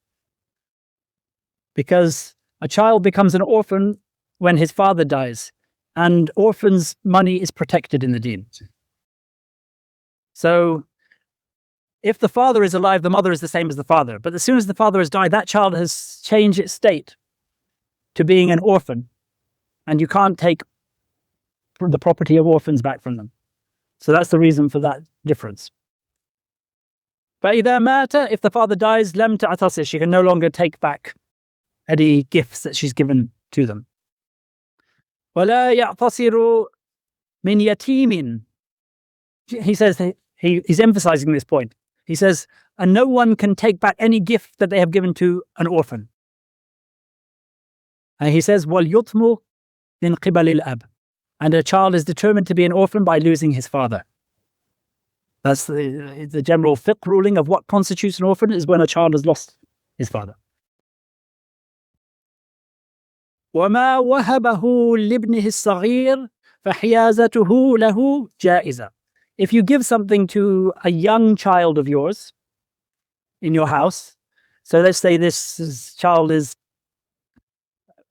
Because a child becomes an orphan when his father dies, and orphans' money is protected in the deen. So, if the father is alive, the mother is the same as the father. But as soon as the father has died, that child has changed its state to being an orphan, and you can't take the property of orphans back from them. So that's the reason for that difference. فَإِذَا مَاتَ, if the father dies, لَمْ تَعْتَصِرْ, she can no longer take back any gifts that she's given to them. وَلَا يَعْتَصِرُ مِنْ يَتِيمٍ. He says, he's emphasizing this point. He says, and no one can take back any gift that they have given to an orphan. And he says, وَالْيُطْمُ مِنْ قِبَلِ الْأَبِ. And a child is determined to be an orphan by losing his father. That's the general fiqh ruling of what constitutes an orphan, is when a child has lost his father. وَمَا وَهَبَهُ لِابْنِهِ الصَّغِيرِ فَحِيَازَتُهُ لَهُ جَائِزَةٌ. If you give something to a young child of yours in your house, so let's say this child is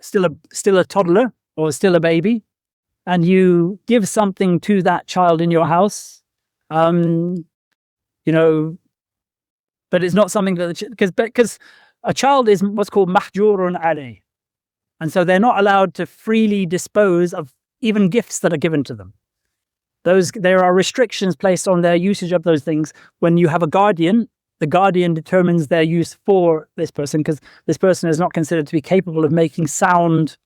still a toddler or still a baby, and you give something to that child in your house, but it's not something that because a child is what's called mahjurun alayh, and so they're not allowed to freely dispose of even gifts that are given to them. There are restrictions placed on their usage of those things. When you have a guardian, the guardian determines their use for this person, because this person is not considered to be capable of making sound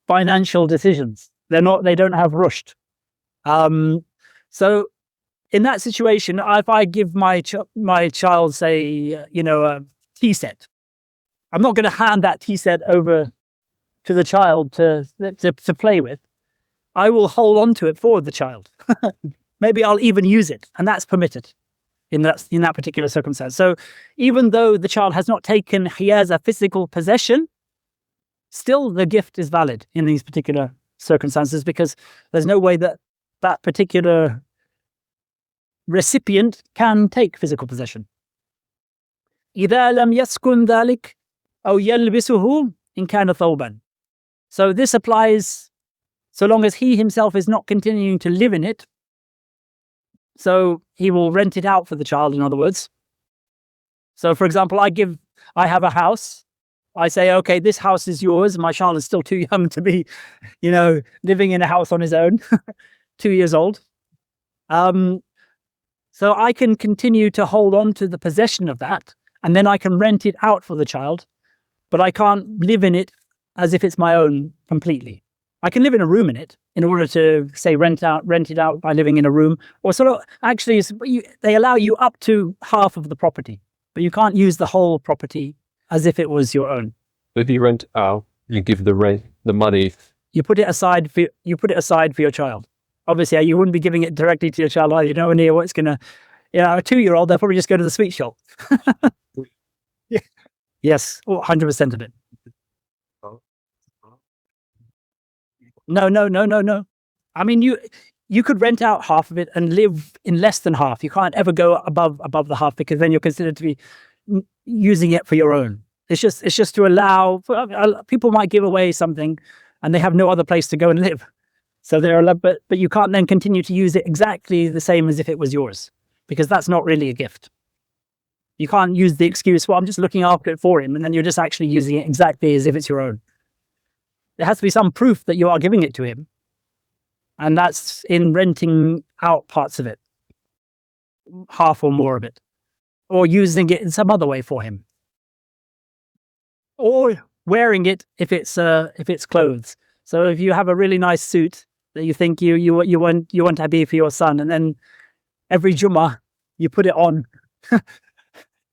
financial decisions. They don't have rushd. So in that situation, if I give my child, say, a tea set, I'm not going to hand that tea set over to the child to play with. I will hold on to it for the child. Maybe I'll even use it, and that's permitted in that particular circumstance. So even though the child has not taken hiyaza, physical possession, still the gift is valid in these particular circumstances, because there's no way that that particular recipient can take physical possession. إذا لم يسكن ذلك أو يلبسه إن كان ثوبا. So this applies so long as he himself is not continuing to live in it. So he will rent it out for the child, in other words. So for example, I have a house. I say, okay, this house is yours. My child is still too young to be, living in a house on his own, 2 years old. So I can continue to hold on to the possession of that, and then I can rent it out for the child, but I can't live in it as if it's my own completely. I can live in a room in it in order to, say, rent it out by living in a room, or sort of, actually, they allow you up to half of the property, but you can't use the whole property as if it was your own. If you rent out, you give the money. You put it aside for your child. Obviously, you wouldn't be giving it directly to your child either. You don't know what's going to, a 2-year-old, they'll probably just go to the sweet shop. Yeah. Yes, 100% of it. No. I mean, you could rent out half of it and live in less than half. You can't ever go above the half, because then you're considered to be using it for your own. It's just to allow, people might give away something and they have no other place to go and live. So but you can't then continue to use it exactly the same as if it was yours, because that's not really a gift. You can't use the excuse, well, I'm just looking after it for him, and then you're just actually using it exactly as if it's your own. There has to be some proof that you are giving it to him. And that's in renting out parts of it, half or more of it, or using it in some other way for him, or wearing it if it's clothes. So if you have a really nice suit that you think you want to be for your son, and then every Jummah you put it on,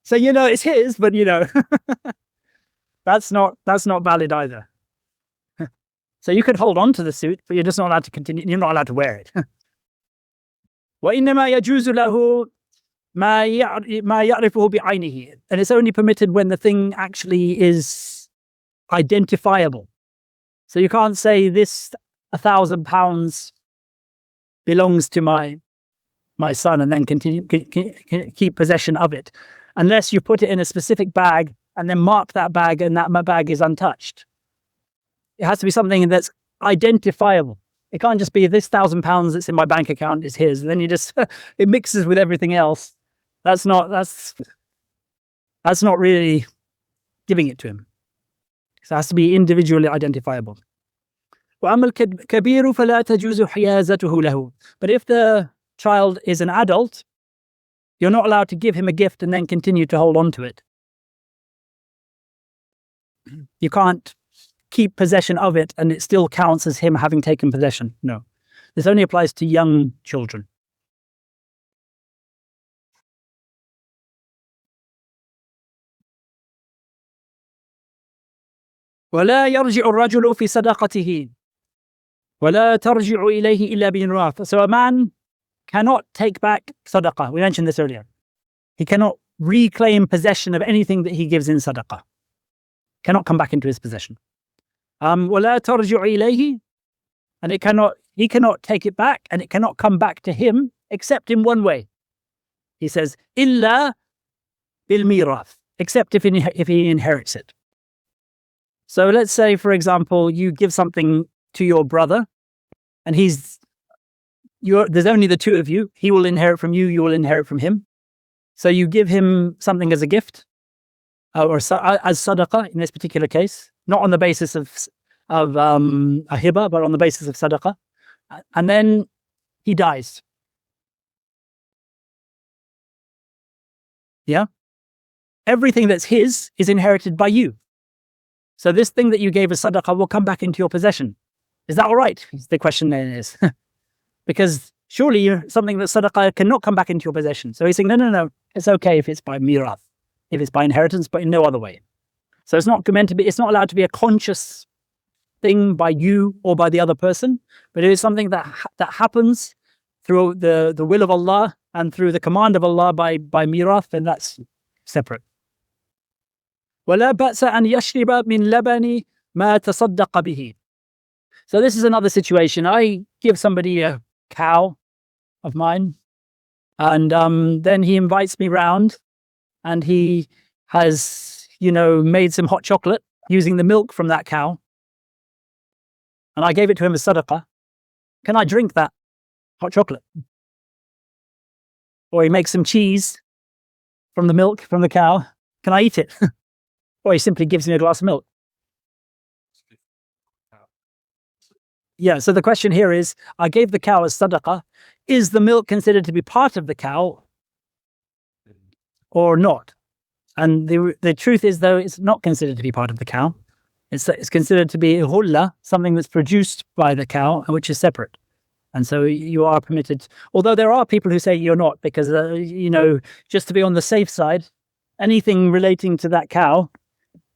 so it's his, but that's not valid either. So you could hold on to the suit, but you're just not allowed to continue. You're not allowed to wear it. وَإِنَّمَا يَجُوزُ لَهُ مَا يَعْرِفُهُ بِعَيْنِهِ. And it's only permitted when the thing actually is identifiable. So you can't say this £1,000 belongs to my son and then keep possession of it, unless you put it in a specific bag and then mark that bag, and that bag is untouched. It has to be something that's identifiable. It can't just be this £1,000 that's in my bank account is his, and then you just it mixes with everything else. That's not really giving it to him. So it has to be individually identifiable. وَأَمَّا الْكَبِيرُ فَلَا تَجُوزُ حِيَازَتُهُ لَهُ. But if the child is an adult, you're not allowed to give him a gift and then continue to hold on to it. You can't keep possession of it and it still counts as him having taken possession. No. This only applies to young children. ولا يرجع الرجل في صدقته ولا ترجع إليه إلا بميراث. So a man cannot take back sadaqah. We mentioned this earlier. He cannot reclaim possession of anything that he gives in sadaqah. Cannot come back into his possession. ولا ترجع إليه, and he cannot take it back, and it cannot come back to him except in one way. He says إلا بالميراث, except if he inherits it. So let's say, for example, you give something to your brother, and there's only the two of you. He will inherit from you, you will inherit from him. So you give him something as a gift, or as sadaqah in this particular case, not on the basis of a hiba, but on the basis of sadaqah. And then he dies. Yeah? Everything that's his is inherited by you. So this thing that you gave as sadaqah will come back into your possession. Is that all right? The question then is. Because surely something that's sadaqah cannot come back into your possession. So he's saying, no, it's okay if it's by mirath, if it's by inheritance, but in no other way. So it's not allowed to be a conscious thing by you or by the other person, but it is something that happens through the will of Allah and through the command of Allah by mirath, and that's separate. وَلَا بَأْسَ أَنْ يَشْرِبَ مِنْ لَبَنِ مَا تَصَدَّقَ بِهِ. So this is another situation. I give somebody a cow of mine, and then he invites me round, and he has, made some hot chocolate using the milk from that cow, and I gave it to him as sadaqah. Can I drink that hot chocolate? Or he makes some cheese from the milk from the cow. Can I eat it? Or he simply gives me a glass of milk. Yeah, so the question here is, I gave the cow as sadaqah. Is the milk considered to be part of the cow or not? And the truth is, though, it's not considered to be part of the cow. It's considered to be ghulla, something that's produced by the cow, which is separate. And so you are permitted, although there are people who say you're not, because, just to be on the safe side, anything relating to that cow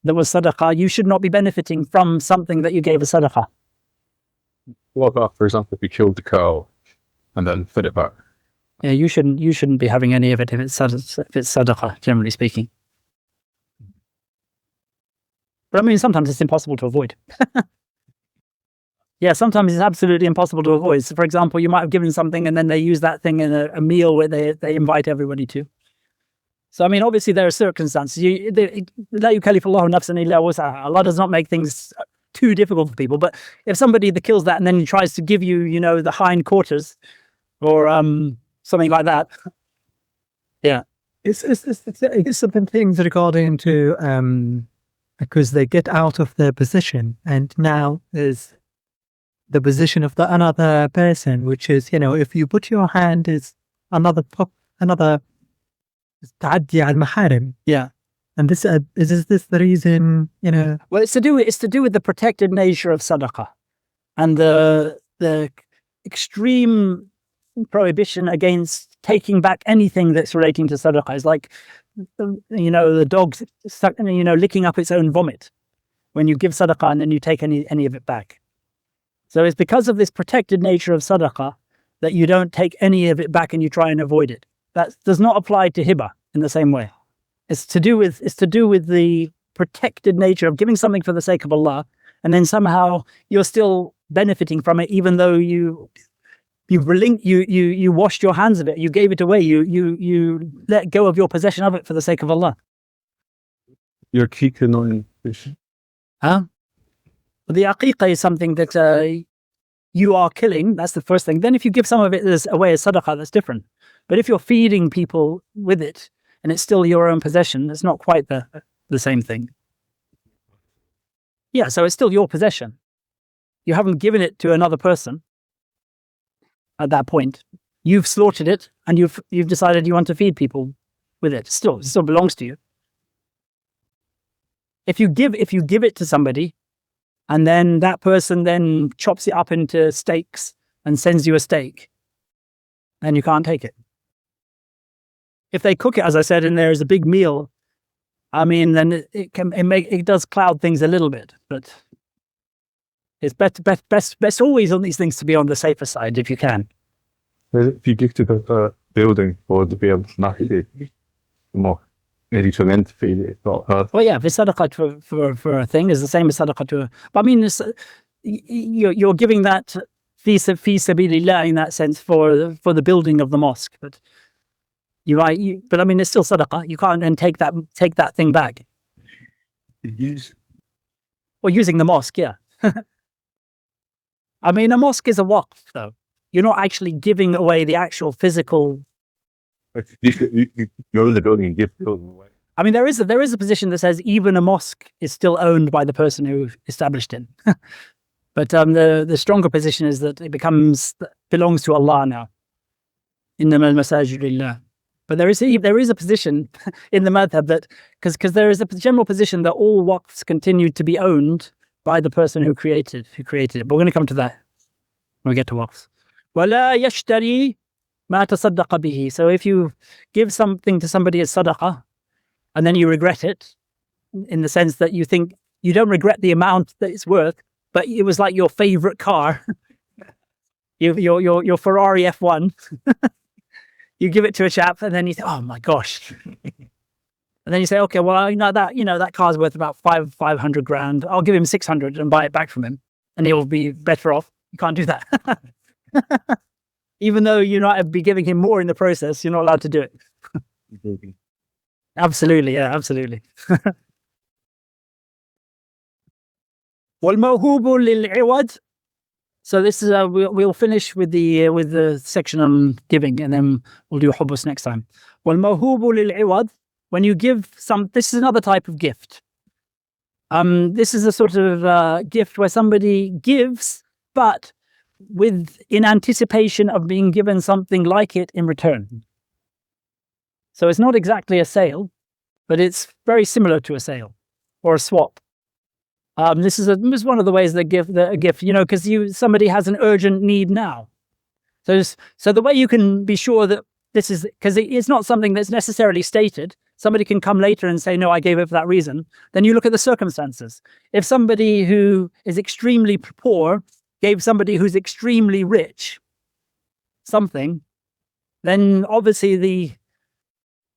that was sadaqah, you should not be benefiting from something that you gave as sadaqah. What about, for example, if you killed the cow and then fed it back? Yeah, you shouldn't be having any of it if it's sadaqah, generally speaking. But I mean, sometimes it's impossible to avoid. Yeah, sometimes it's absolutely impossible to avoid. So for example, you might have given something and then they use that thing in a meal where they invite everybody to. So I mean, obviously there are circumstances. Allah does not make things too difficult for people. But if somebody that kills that and then tries to give you, the hind quarters or something like that, yeah, it's something things regarding to because they get out of their position, and now is the position of the another person, which is, if you put your hand is another تعدي على المحارم. Yeah. And this is this the reason, Well, it's to do with the protected nature of sadaqah and the extreme prohibition against taking back anything that's relating to sadaqah. It's like, the dog licking up its own vomit when you give sadaqah and then you take any of it back. So it's because of this protected nature of sadaqah that you don't take any of it back and you try and avoid it. That does not apply to hiba in the same way. It's to do with the protected nature of giving something for the sake of Allah, and then somehow you're still benefiting from it, even though you washed your hands of it, you gave it away, you let go of your possession of it for the sake of Allah. Your aqeedah on fish. Huh? The aqeedah is something that you are killing. That's the first thing. Then if you give some of it away as sadaqah, that's different. But if you're feeding people with it and it's still your own possession, it's not quite the same thing. Yeah, so it's still your possession. You haven't given it to another person at that point. You've slaughtered it and you've decided you want to feed people with it. It still belongs to you. If you give it to somebody and then that person then chops it up into steaks and sends you a steak, then you can't take it. If they cook it, as I said, and there is a big meal, I mean, then it does cloud things a little bit, but it's best always on these things to be on the safer side if you can. If you give to the building or the building, more maybe to an entity, it's not her. Well, yeah, if it's sadaqah for a thing, it's the same as sadaqah to a. But I mean, you're giving that fi sabilillah in that sense for the building of the mosque, but. But I mean, it's still sadaqah. You can't then take that thing back. Or using the mosque, yeah. I mean, a mosque is a waqf, though. You're not actually giving away the actual physical. You own the building and give the building away. I mean, there is a position that says even a mosque is still owned by the person who established it. But the stronger position is that it belongs to Allah now. إِنَّمَا الْمَسَاجِدُ لِلَّهِ. But there is a position in the madhab that, because there is a general position that all waqfs continue to be owned by the person who created it. But we're going to come to that when we get to waqfs. وَلَا يَشْتَرِي مَا تَصَدَّقَ بِهِ. So if you give something to somebody as sadaqah, and then you regret it, in the sense that you think you don't regret the amount that it's worth, but it was like your favorite car, your Ferrari F1. You give it to a chap, and then you think, "Oh my gosh!" And then you say, "Okay, well, that car's worth about 500 grand. I'll give him 600 and buy it back from him, and he'll be better off." You can't do that, even though you might be giving him more in the process. You're not allowed to do it. Absolutely, yeah, absolutely. وَالْمَوْهُوبُ لِلْعِوَدِ. So this is we'll finish with the section on giving, and then we'll do hubus next time. وَالْمَوْهُوبُ لِلْعِوَدِ. When you give this is another type of gift. This is a sort of gift where somebody gives, but in anticipation of being given something like it in return. So it's not exactly a sale, but it's very similar to a sale or a swap. This is one of the ways that a gift, because somebody has an urgent need now. So the way you can be sure that this is, because it's not something that's necessarily stated. Somebody can come later and say, "No, I gave it for that reason." Then you look at the circumstances. If somebody who is extremely poor gave somebody who's extremely rich something, then obviously the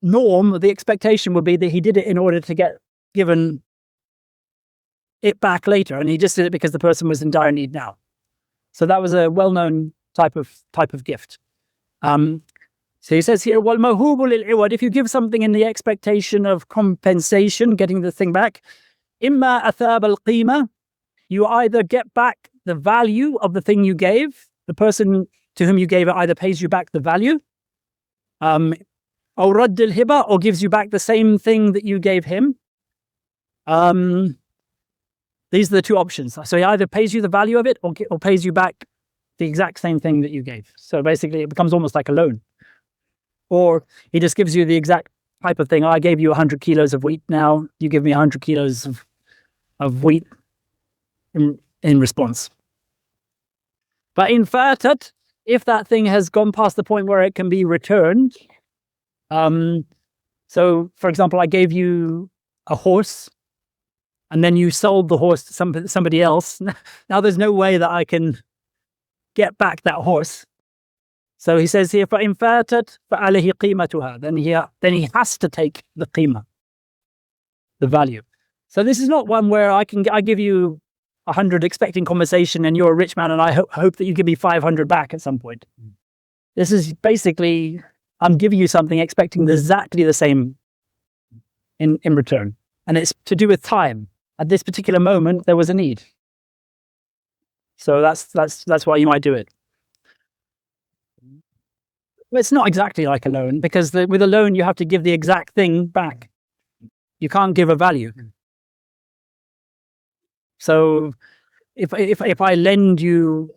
norm, the expectation would be that he did it in order to get given it back later, and he just did it because the person was in dire need now. So that was a well-known type of gift. So he says here, وَالْمَوْهُوبُ لِلْعِوَدِ. If you give something in the expectation of compensation, getting the thing back, إِمَّا أَثَابَ الْقِيمَةِ. You either get back the value of the thing you gave. The person to whom you gave it either pays you back the value, أَوْ رَدِّ الْهِبَةِ, or gives you back the same thing that you gave him. These are the two options. So he either pays you the value of it or pays you back the exact same thing that you gave. So basically it becomes almost like a loan. Or he just gives you the exact type of thing. I gave you 100 kilos of wheat. Now you give me 100 kilos of wheat in response. But in fatat, if that thing has gone past the point where it can be returned, so for example, I gave you a horse, and then you sold the horse to somebody else. Now there's no way that I can get back that horse. So he says here, فَإِنْ فَاتَتْ فَعَلَيْهِ قِيمَتُهَا. Then he has to take the qima, the value. So this is not one where I give you 100 expecting compensation, and you're a rich man, and I hope that you give me 500 back at some point. This is basically, I'm giving you something expecting exactly the same in return. And it's to do with time. At this particular moment, there was a need. So that's why you might do it. It's not exactly like a loan, because with a loan, you have to give the exact thing back. You can't give a value. So if I lend you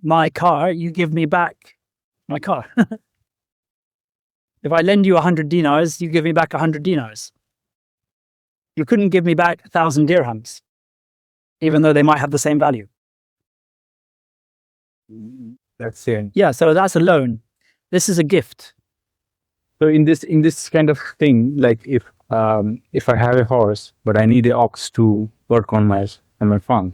my car, you give me back my car. If I lend you 100 dinars, you give me back 100 dinars. You couldn't give me back 1,000 dirhams, even though they might have the same value. That's it. Yeah, so that's a loan. This is a gift. So in this kind of thing, like if I have a horse, but I need an ox to work on my farm,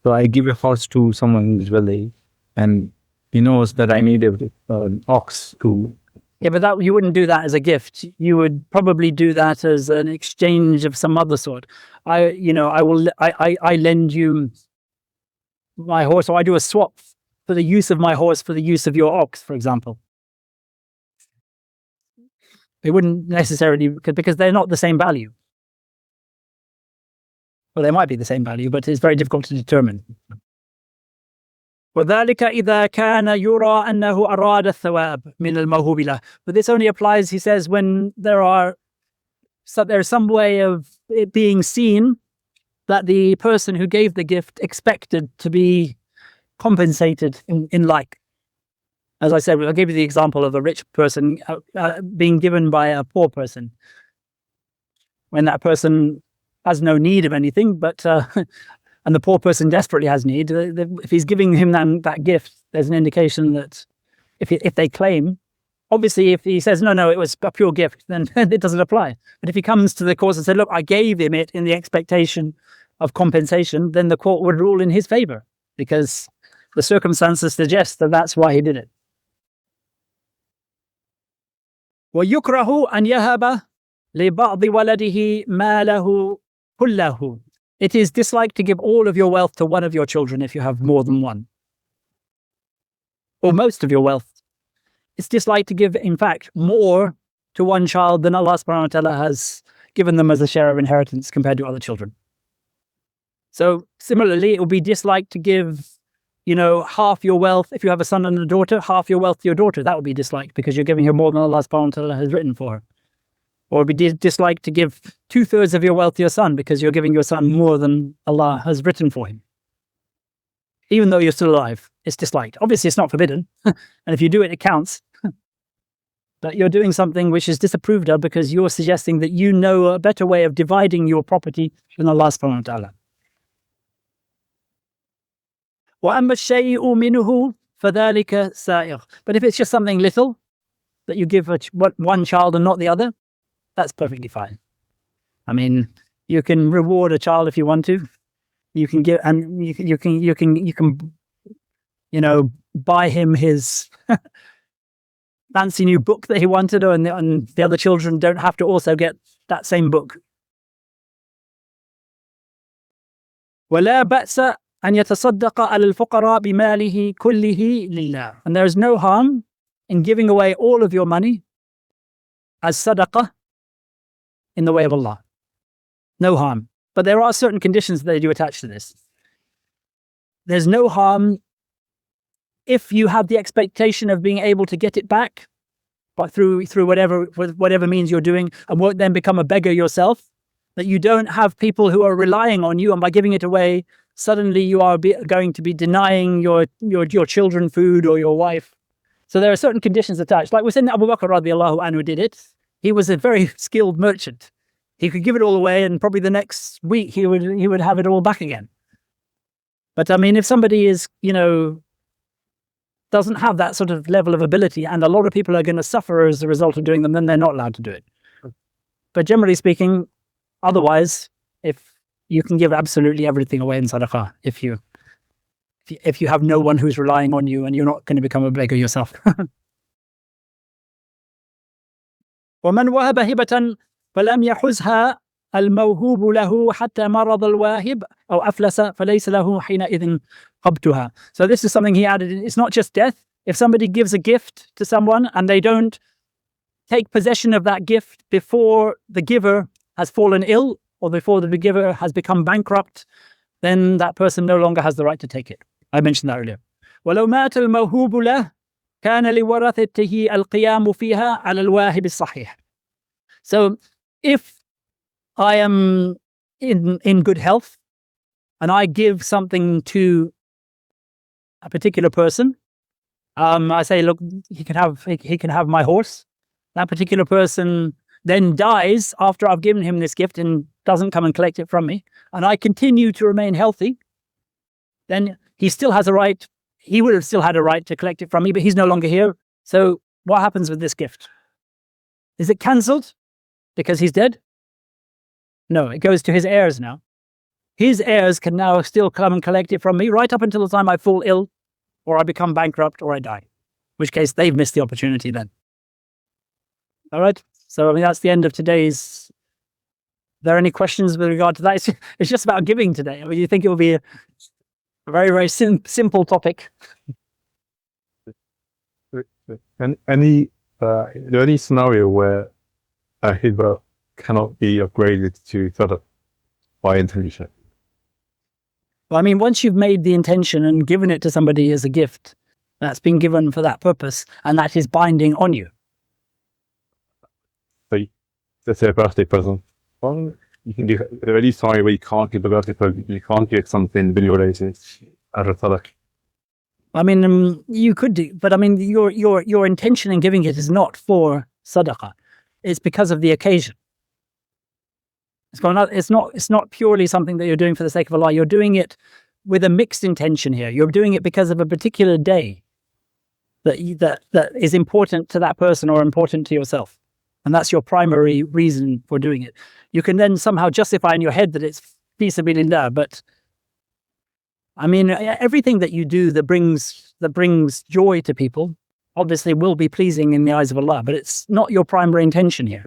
so I give a horse to someone who's wealthy, and he knows that I need an ox to. Yeah, but you wouldn't do that as a gift. You would probably do that as an exchange of some other sort. I lend you my horse, or I do a swap for the use of my horse for the use of your ox, for example. They wouldn't necessarily, because they're not the same value. Well, they might be the same value, but it's very difficult to determine. وذلك إذا كان يرى أنه أراد الثواب من الموهوب له. But this only applies, he says, when there's some way of it being seen that the person who gave the gift expected to be compensated in like. As I said, I gave you the example of a rich person being given by a poor person. When that person has no need of anything, but and the poor person desperately has need, if he's giving him that gift, there's an indication that if they claim, obviously if he says, no, it was a pure gift, then it doesn't apply. But if he comes to the court and said, look, I gave him it in the expectation of compensation, then the court would rule in his favor, because the circumstances suggest that that's why he did it. وَيُكْرَهُ أَنْ يَهَبَ لِبَعْضِ وَلَدِهِ مَالَهُ كُلَّهُ. It is disliked to give all of your wealth to one of your children if you have more than one, or most of your wealth. It's disliked to give, in fact, more to one child than Allah subhanahu wa ta'ala has given them as a share of inheritance compared to other children. So similarly, it would be disliked to give, half your wealth. If you have a son and a daughter, half your wealth to your daughter, that would be disliked because you're giving her more than Allah subhanahu wa ta'ala has written for her. Or it would be disliked to give 2/3 of your wealth to your son because you're giving your son more than Allah has written for him. Even though you're still alive, it's disliked. Obviously, it's not forbidden. And if you do it, it counts. But you're doing something which is disapproved of because you're suggesting that you know a better way of dividing your property than Allah subhanahu wa ta'ala. وَأَمَّا الشَّيْءُ مِنْهُ فَذَلِكَ سَائِغٌ. But if it's just something little that you give one child and not the other, that's perfectly fine. I mean, you can reward a child if you want to. You can give, and you can, buy him his fancy new book that he wanted, and the other children don't have to also get that same book. وَلَا بَأْسَ أَنْ يَتَصَدَّقَ عَلَى الْفُقَرَاءِ بِمَالِهِ كُلِّهِ لِلَّهِ. And there is no harm in giving away all of your money as sadaqah in the way of Allah. No harm. But there are certain conditions that they do attach to this. There's no harm if you have the expectation of being able to get it back, but through whatever means you're doing, and won't then become a beggar yourself, that you don't have people who are relying on you, and by giving it away, suddenly you are going to be denying your children food or your wife. So there are certain conditions attached. Like we said, Abu Bakr radiallahu anhu did it. He was a very skilled merchant. He could give it all away, and probably the next week he would have it all back again. But I mean, if somebody is, doesn't have that sort of level of ability, and a lot of people are going to suffer as a result of doing them, then they're not allowed to do it. But generally speaking, otherwise, if you can give absolutely everything away in sadaqah, if you have no one who's relying on you, and you're not going to become a beggar yourself. ومن وهب هبة فلم يحزها الموهوب له حتى مرض الواهب أو أفلس فليس له حينئذ قبضها. So this is something he added. It's not just death. If somebody gives a gift to someone and they don't take possession of that gift before the giver has fallen ill or before the giver has become bankrupt, then that person no longer has the right to take it. I mentioned that earlier. ولو مات الموهوب له كان لورثته القيام فيها على الواهب الصحيح. So if I am in good health and I give something to a particular person, I say, look, he can have my horse. That particular person then dies after I've given him this gift and doesn't come and collect it from me, and I continue to remain healthy, then he still has a right. He would have still had a right to collect it from me, but he's no longer here. So what happens with this gift? Is it cancelled because he's dead? No, it goes to his heirs now. His heirs can now still come and collect it from me right up until the time I fall ill, or I become bankrupt, or I die. In which case, they've missed the opportunity then. All right? So, I mean, that's the end of today's... Are there any questions with regard to that? It's just about giving today. I mean, you think it will be a very, very simple topic. And is there any scenario where a hibah cannot be upgraded to sadaqah by intention? Well, I mean, once you've made the intention and given it to somebody as a gift, that's been given for that purpose, and that is binding on you. So, let's say a birthday present. Well, you can do there are these times where you can't give a birthday present, you can't give something video related as a sadaqah. I mean, you could do, but I mean, your intention in giving it is not for sadaqah. It's because of the occasion. It's not purely something that you're doing for the sake of Allah. You're doing it with a mixed intention here. You're doing it because of a particular day that is important to that person or important to yourself. And that's your primary reason for doing it. You can then somehow justify in your head that it's fi sabilillah, but I mean, everything that you do that brings joy to people obviously will be pleasing in the eyes of Allah, but it's not your primary intention here.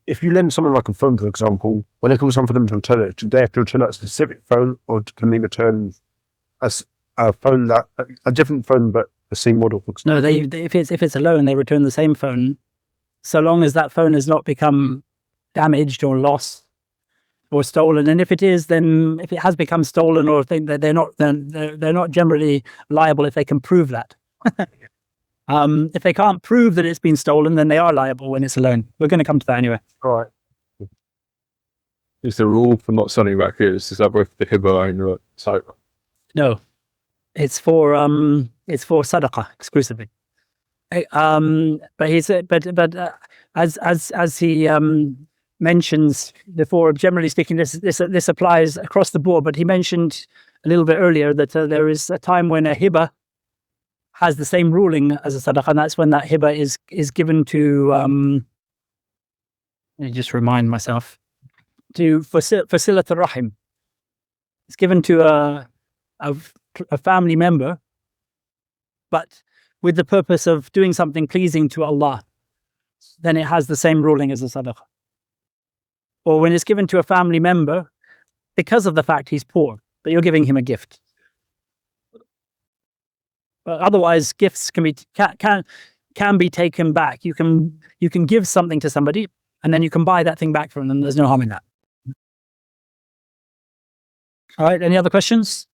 If you lend someone like a phone, for example, when it comes time for them to return it, do they have to return a specific phone, or can they return a phone a different phone but the same model? No, if it's a loan, they return the same phone, so long as that phone has not become damaged or lost or stolen. And if it is, then if it has become stolen, or they're not generally liable if they can prove that. If they can't prove that it's been stolen, then they are liable when it's a loan. We're going to come to that anyway. All right. Is the rule for not selling rackets, is that both the hibah and the sadaqah? No, it's for sadaqah exclusively. But he said, as he mentions before, generally speaking, this applies across the board. But he mentioned a little bit earlier that there is a time when a hibah has the same ruling as a sadaqah, and that's when that hibah is given to. Let me just remind myself for silat al-rahim. It's given to a family member, but with the purpose of doing something pleasing to Allah. Then it has the same ruling as a sadaqah. Or when it's given to a family member because of the fact he's poor, but you're giving him a gift. But otherwise, gifts can be taken back. You can give something to somebody, and then you can buy that thing back from them. There's no harm in that. All right. Any other questions?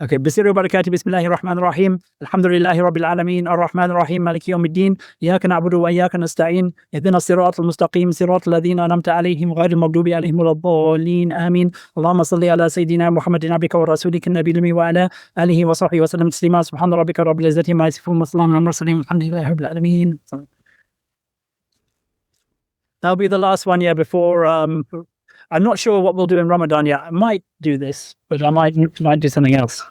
Okay. Bismillah barakatuh. Bismillahir Rahmanir Rahim. Alhamdulillahi Rabbil Alameen. Ar-Rahmanir Rahim. Maliki Yawmiddin. Iyyaka na'budu wa iyyaka nasta'in. Ihdinas siratal mustaqim. Siratal ladhina an'amta alayhim ghayril maghdubi alayhim waladdallin. Amin. Allahumma salli ala sayyidina Muhammadin abdika wa rasulika an-nabiyil ummi wa ala alihi wa sahbihi wa sallam taslima. Subhana rabbika rabbil izzati amma yasifun wa salamun ala al-mursalin. Alhamdulillahi Rabbil Alameen. That'll be the last one, yeah, before I'm not sure what we'll do in Ramadan yet. I might do this, but I might do something else.